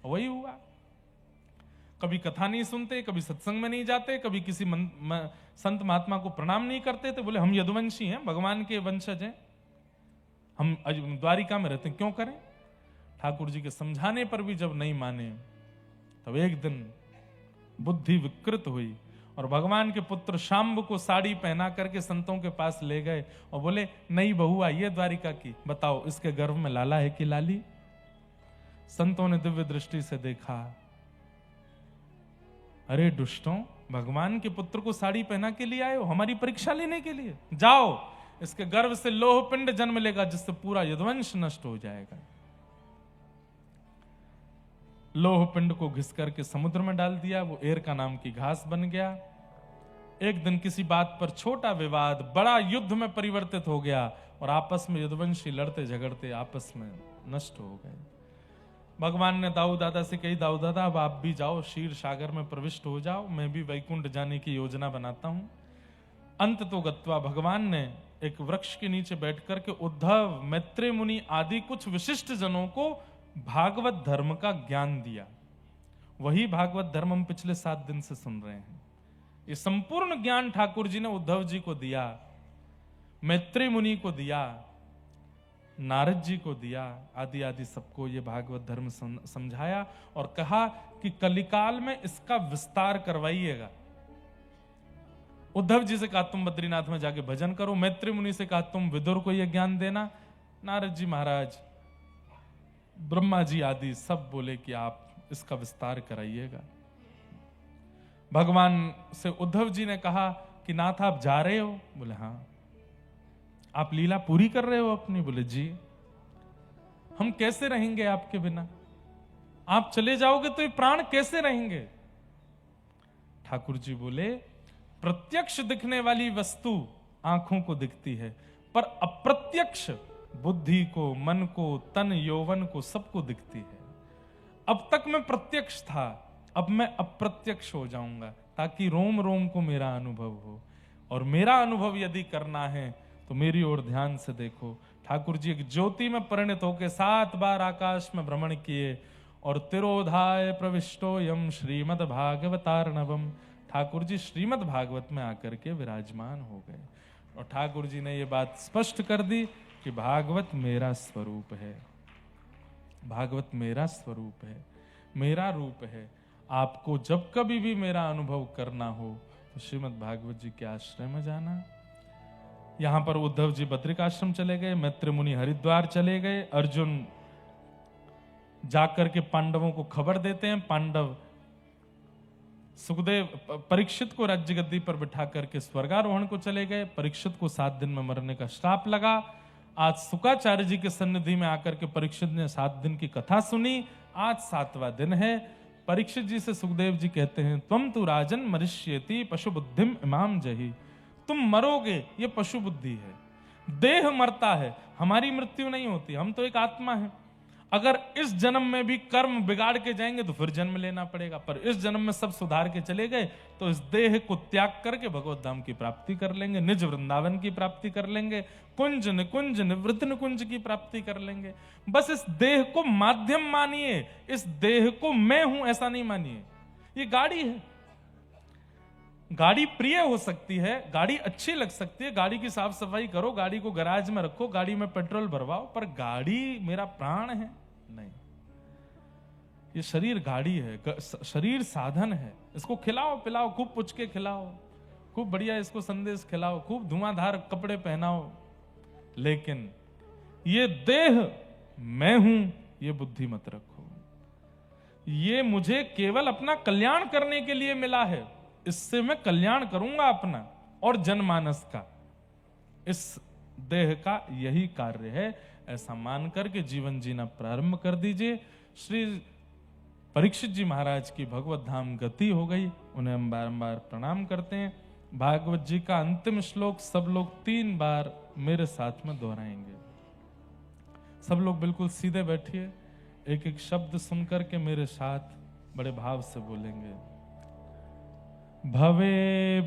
वही हुआ। कभी कथा नहीं सुनते, कभी सत्संग में नहीं जाते, कभी किसी संत महात्मा को प्रणाम नहीं करते, तो बोले हम यदुवंशी हैं, भगवान के वंशज हैं, हम द्वारिका में रहते हैं, क्यों करें। ठाकुर जी के समझाने पर भी जब नहीं माने, तब एक दिन बुद्धि विकृत हुई और भगवान के पुत्र शाम्ब को साड़ी पहना करके संतों के पास ले गए और बोले नई बहू आई है द्वारिका की, बताओ इसके गर्भ में लाला है कि लाली। संतों ने दिव्य दृष्टि से देखा, अरे दुष्टों, भगवान के पुत्र को साड़ी पहना के लिए आए हो हमारी परीक्षा लेने के लिए, जाओ इसके गर्भ से लोह पिंड जन्म लेगा जिससे पूरा यदुवंश नष्ट हो जाएगा। लोह पिंड को घिस करके समुद्र में डाल दिया, वो एरका नाम की घास बन गया। एक दिन किसी बात पर छोटा विवाद बड़ा युद्ध में परिवर्तित हो गया और आपस में यदुवंशी लड़ते झगड़ते आपस में नष्ट हो गए। भगवान ने दाऊ दादा से कही, दाऊ दादा अब आप भी जाओ क्षीर सागर में प्रविष्ट हो जाओ, मैं भी वैकुंठ जाने की योजना बनाता हूं। अंत तो गत्वा भगवान ने एक वृक्ष के नीचे बैठ करके उद्धव, मैत्रेय मुनि आदि कुछ विशिष्ट जनों को भागवत धर्म का ज्ञान दिया। वही भागवत धर्म हम पिछले 7 दिन से सुन रहे हैं। ये संपूर्ण ज्ञान ठाकुर जी ने उद्धव जी को दिया, मैत्रेय मुनि को दिया, नारद जी को दिया, आदि आदि सबको ये भागवत धर्म समझाया और कहा कि कलिकाल में इसका विस्तार करवाइएगा। उद्धव जी से कहा तुम बद्रीनाथ में जाके भजन करो, मैत्रेय मुनि से कहा तुम विदुर को यह ज्ञान देना, नारद जी महाराज, ब्रह्मा जी आदि सब बोले कि आप इसका विस्तार कराइएगा। भगवान से उद्धव जी ने कहा कि नाथ आप जा रहे हो? बोले हाँ। आप लीला पूरी कर रहे हो अपनी? बोले जी। हम कैसे रहेंगे आपके बिना? आप चले जाओगे तो ये प्राण कैसे रहेंगे? ठाकुर जी बोले प्रत्यक्ष दिखने वाली वस्तु आंखों को दिखती है, पर अप्रत्यक्ष बुद्धि को, मन को, तन यौवन को, सबको दिखती है। अब तक मैं प्रत्यक्ष था, अब मैं अप्रत्यक्ष हो जाऊंगा ताकि रोम रोम को मेरा अनुभव हो। और मेरा अनुभव यदि करना है तो मेरी ओर ध्यान से देखो। ठाकुर जी एक ज्योति में परिणत होकर 7 बार आकाश में भ्रमण किए और तिरोधाय प्रविष्टो यम श्रीमद भागवतार्णवम, ठाकुर जी श्रीमद भागवत में आकर के विराजमान हो गए। और ठाकुर जी ने यह बात स्पष्ट कर दी कि भागवत मेरा स्वरूप है, भागवत मेरा स्वरूप है, मेरा रूप है। आपको जब कभी भी मेरा अनुभव करना हो तो श्रीमद् भागवत जी के आश्रय में जाना। यहां पर उद्धव जी बद्रिकाश्रम चले गए, मैत्रेय मुनि हरिद्वार चले गए, अर्जुन जाकर के पांडवों को खबर देते हैं। पांडव सुखदेव परीक्षित को राज्य गद्दी पर बिठा करके स्वर्गारोहण को चले गए। परीक्षित को 7 दिन में मरने का श्राप लगा। आज शुक्राचार्य जी के सन्निधि में आकर के परीक्षित ने 7 दिन की कथा सुनी। आज 7वां दिन है। परीक्षित जी से सुखदेव जी कहते हैं, त्वम तु राजन मरिष्येति पशु बुद्धिम इमाम जही, तुम मरोगे ये पशु बुद्धि है। देह मरता है, हमारी मृत्यु नहीं होती, हम तो एक आत्मा है। अगर इस जन्म में भी कर्म बिगाड़ के जाएंगे तो फिर जन्म लेना पड़ेगा, पर इस जन्म में सब सुधार के चले गए तो इस देह को त्याग करके भगवत धाम की प्राप्ति कर लेंगे, निज वृंदावन की प्राप्ति कर लेंगे, कुंज निकुंज निवृत्त निकुंज की प्राप्ति कर लेंगे। बस इस देह को माध्यम मानिए, इस देह को मैं हूं ऐसा नहीं मानिए। ये गाड़ी है, गाड़ी प्रिय हो सकती है, गाड़ी अच्छी लग सकती है, गाड़ी की साफ सफाई करो, गाड़ी को गैराज में रखो, गाड़ी में पेट्रोल भरवाओ, पर गाड़ी मेरा प्राण है नहीं। ये शरीर गाड़ी है, शरीर साधन है। इसको खिलाओ पिलाओ, खूब पुछ के खिलाओ, खूब बढ़िया इसको संदेश खिलाओ, खूब धुआंधार कपड़े पहनाओ, लेकिन ये देह मैं हूं ये बुद्धि मत रखो। ये मुझे केवल अपना कल्याण करने के लिए मिला है, इससे मैं कल्याण करूंगा अपना और जनमानस का। इस देह का यही कार्य है, ऐसा मान करके जीवन जीना प्रारंभ कर दीजिए। श्री परीक्षित जी महाराज की भगवत धाम गति हो गई, उन्हें हम बारंबार प्रणाम करते हैं। भागवत जी का अंतिम श्लोक सब लोग 3 बार मेरे साथ में दोहराएंगे। सब लोग बिल्कुल सीधे बैठिए, एक एक शब्द सुनकर के मेरे साथ बड़े भाव से बोलेंगे। भवे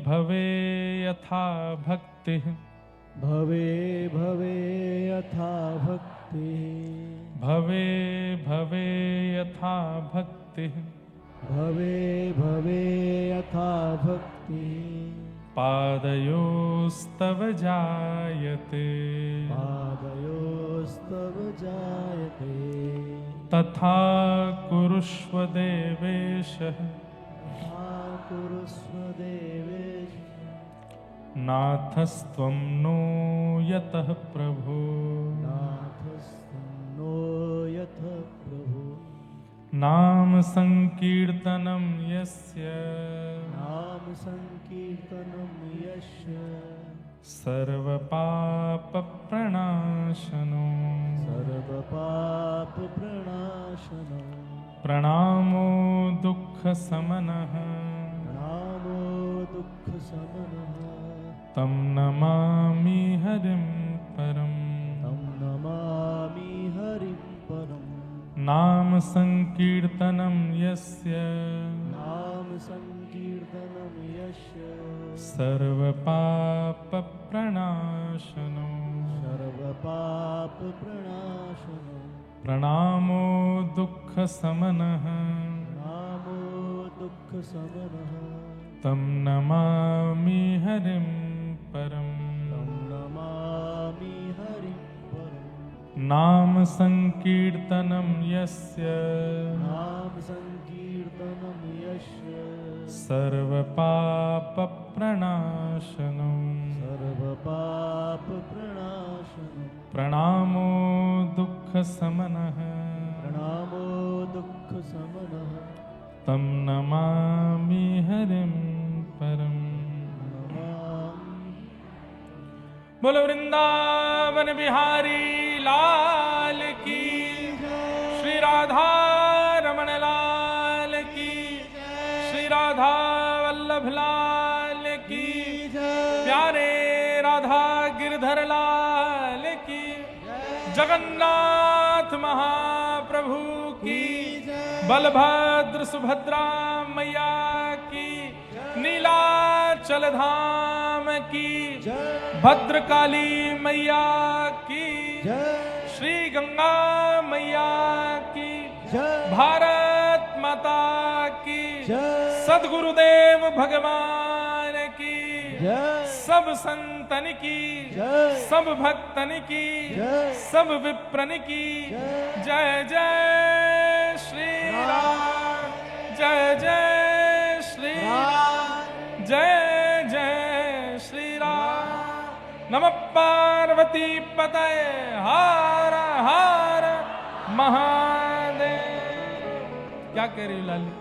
भवे यथा भक्ति, भवे भवे यथा भक्ति, भवे भवे यथा भक्ति, भवे भवे यथा भक्ति, पादयोस्तव जायते, पादयोस्तव जायते, तथा कुरुष्व देवेश, तथा कुरुष्व देवेश, नाथस्त्वं नो यतः प्रभो, नाथस्त्वन्नो यथ प्रभु, नाम संकीर्तनं यस्य, नाम संकीर्तनं यस्य, सर्वपाप प्रणाशनो, सर्वपाप प्रणाशनो, प्रणामो दुःख समनः, प्रणामो दुःख समनः, तं नमामि हरिं परम्, तं नमामि हरिं परम्, नाम संकीर्तनं यस्य, नाम संकीर्तनं यस्य, सर्वपाप प्रणाशनो, सर्वपाप प्रणाशनो, प्रणामो दुःख समनः, प्रणामो दुःख समनः, तं नमामि हरिं परम्, तं नमामि हरिं परम्, नाम संकीर्तनं यस्य, नाम संकीर्तनं यस्य, सर्वपाप प्रणाशनो, सर्वपाप प्रणाशनो, प्रणामो दुःख समनः, प्रणामो दुःख समनः, तं नमामि हरिं परम्। नमामि। बोलो वृंदावन बिहारी लाल की, श्री राधा रमण लाल की, श्री राधा वल्लभ लाल की, प्यारे राधा गिरधर लाल की, जगन्नाथ महाप्रभु की, बलभद्र सुभद्रा मैया की, नीलाचल धाम की, भद्रकाली मैया की, श्री गंगा मैया की, भारत माता की, सद्गुरुदेव भगवान की, सब संतन की, सब भक्तन की, सब विप्रन की, जय जय श्री राम, जय जय श्री राम, जय जय श्री राम। नमः पार्वती पतये, हर हर महादेव। क्या कह रही हो लाली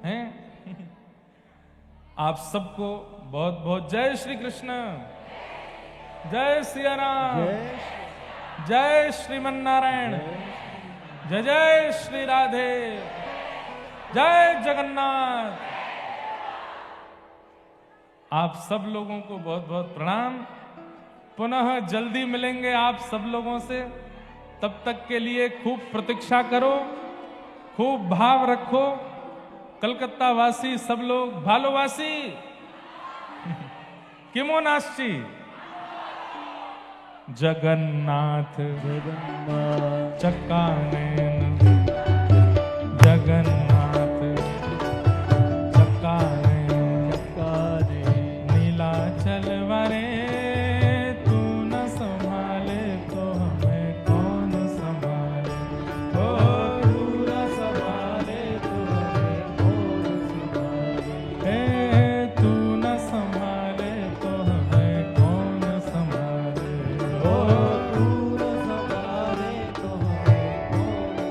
हैं? आप सबको बहुत बहुत जय श्री कृष्ण, जय सिया राम, जय श्रीमन नारायण, जय जय श्री राधे, जय जगन्नाथ। आप सब लोगों को बहुत बहुत प्रणाम। पुनः जल्दी मिलेंगे आप सब लोगों से, तब तक के लिए खूब प्रतीक्षा करो, खूब भाव रखो। कलकत्ता वासी सब लोग, भालोवासी किमो नास्ति, जगन्नाथ जगन्नाथ चक्कानयन, जगन्नाथ चक्कानयन, चक्काने नीलाचल वरे तू न संभाले तो हमें कौन संभाले, ओ तू न संभाले तो हमें कौन संभाले, हे तू न संभाले तो हमें कौन संभाले, ओ तू न संभाले तो हमें कौन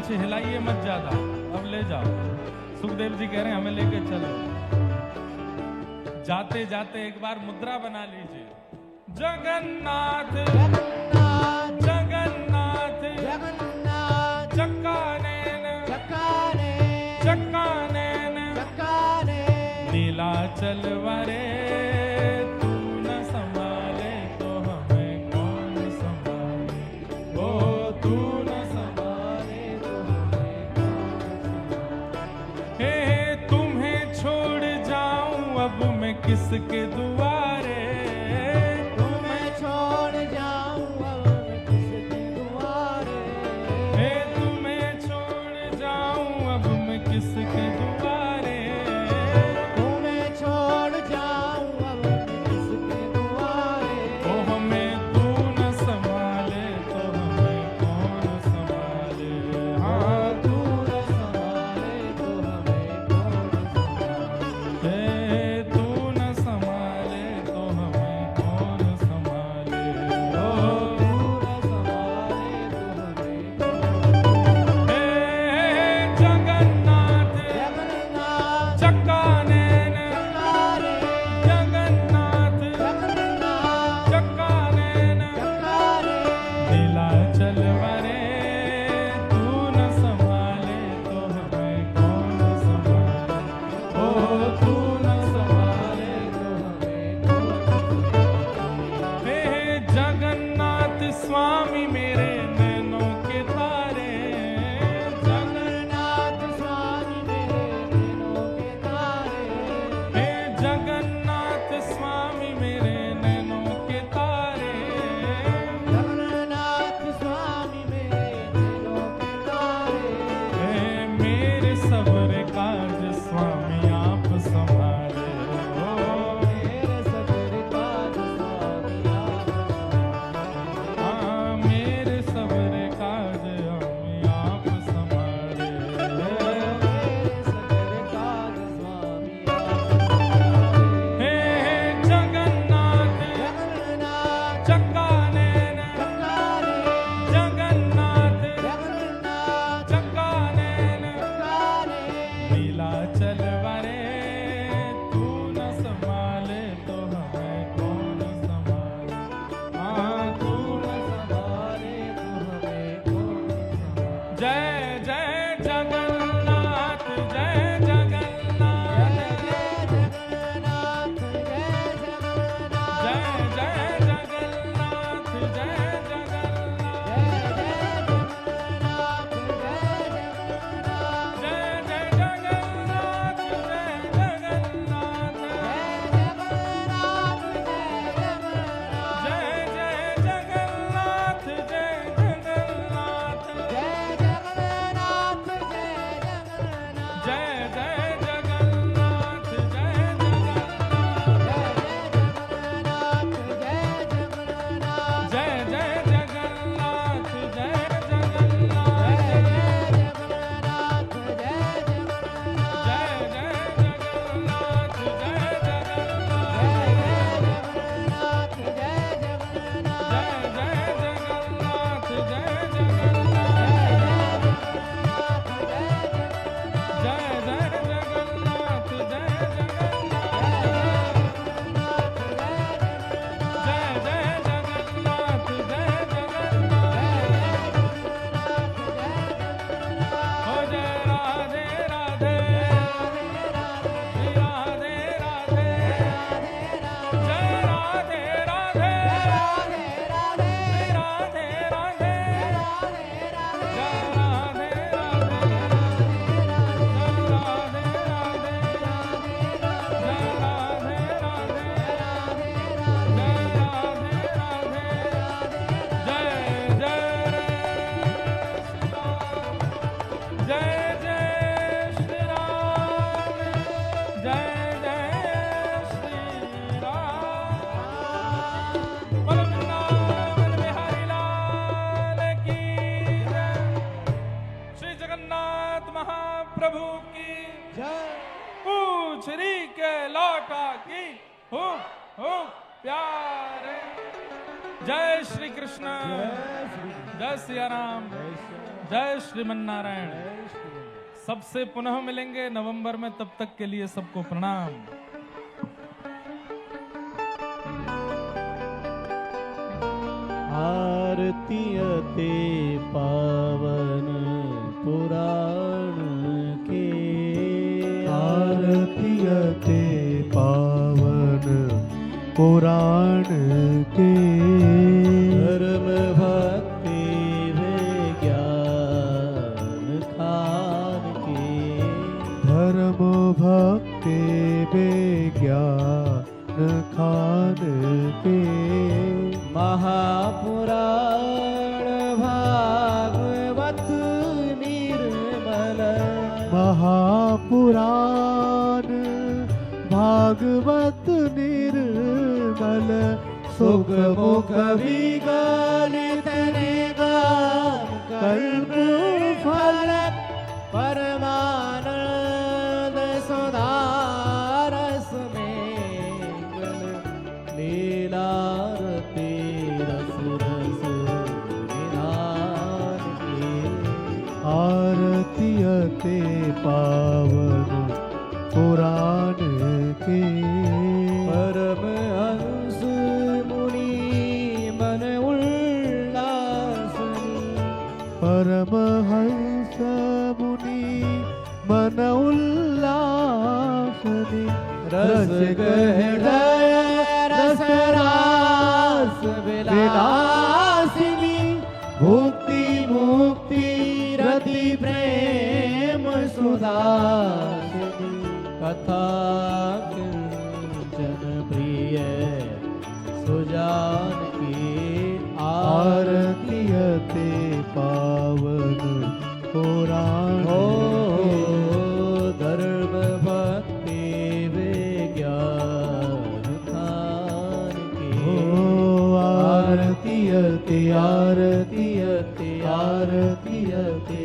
वंश हिलाइए मत ज्यादा, अब ले जाओ। सुखदेव जी कह रहे हैं हमें लेके चलो। जाते जाते एक बार मुद्रा बना लीजिए। जगन्नाथ जगन्नाथ जगन्नाथ जगन्नाथ चक्कानैन चक्कानैन चक्कानैन चक्कानैन नीलाचल वरे तू न संभाले तो हमें कौन संभाले। ओ तू न संभाले तो हमें कौन संभाले। हे तुम्हें छोड़ जाऊं अब मैं किसके दुआरे। तुम्हें छोड़ जाऊं अब मैं किसके दुआरे। हे तुम्हें छोड़ जाऊं अब मैं किसके दुआरे। तुम्हें छोड़ जाऊं अब मैं किसके दुआरे। ओ हमें तू न संभाले तो हमें कौन संभाले। हाँ तू न संभाले तो हमें कौन संभाले। हे तू न संभाले तो हमें कौन संभाले। ओ तू न संभाले तो हमें कौन। हे जगन्नाथ जगन्नाथ चक्कानैन चक्कानैन जगन्नाथ जगन्नाथ चक्कानैन चक्कानैन नीलाचल वरे तू न संभाले तो हमें कौन संभाले। ओ तू न संभाले तो हमें कौन संभाले। हे जगन्नाथ स्वामी मेरे नैनों के तारे। जगन्नाथ स्वामी मेरे नैनों के तारे। हे जगन्नाथ स्वामी मेरे नैनों के तारे। जगन्नाथ स्वामी मेरे नैनों के तारे। हे मेरे सब्र काज स्वामी आप संभाले। ओ मेरे सबर काज स्वामी आप संभाले। हाँ मेरे सब्र काज हम आप संभाले। मेरे सबर काज स्वामी आप संभाले। हे जगन्नाथ जगन्नाथ चक्कानैन चक्कानैन जगन्नाथ जगन्नाथ चक्कानैन चक्कानैन नीलाचल वरे तू न संभाले तो हमें कौन संभाले। हाँ तू न संभाले तो हमें कौन संभाले। जय जय जगन्नाथ जय जगन्नाथ जय जगन्नाथ जय जगन्नाथ जय जय जगन्नाथ जय जगन्नाथ जय जगन्नाथ जय जगन्नाथ जय जय जगन्नाथ श्री के लौटा की हो प्यारे। जय श्री कृष्ण। जय सिया राम, जय श्रीमन्नारायण। सबसे पुनः मिलेंगे नवंबर में, तब तक के लिए सबको प्रणाम। आरती अति पावन पुराण के, आरती अति पावन पुराण के, धर्म भक्ति विज्ञान खान के, धर्म भक्ति विज्ञान खान के, महापुराण भागवत निर्मल, महापुराण भागवत निर्मल, सुख मुख विगलित निगान कल्प फल, परमानंद सुधारस में लीलारती रस रस निधान के, आरती अति पावन पुराण के, परमहंस मुनि मन उल्लासनी, परमहंस मुनि मन उल्लासनी, रस हृदय रस रास विलासिनी, भुक्ति मुक्ति रति प्रेम सुधासिनी, कथा किंचन प्रिय सुजान की, आरती अति पावन पुराण के, धर्म भक्ति विज्ञान खान के, आरती अति आरती अति आरती अति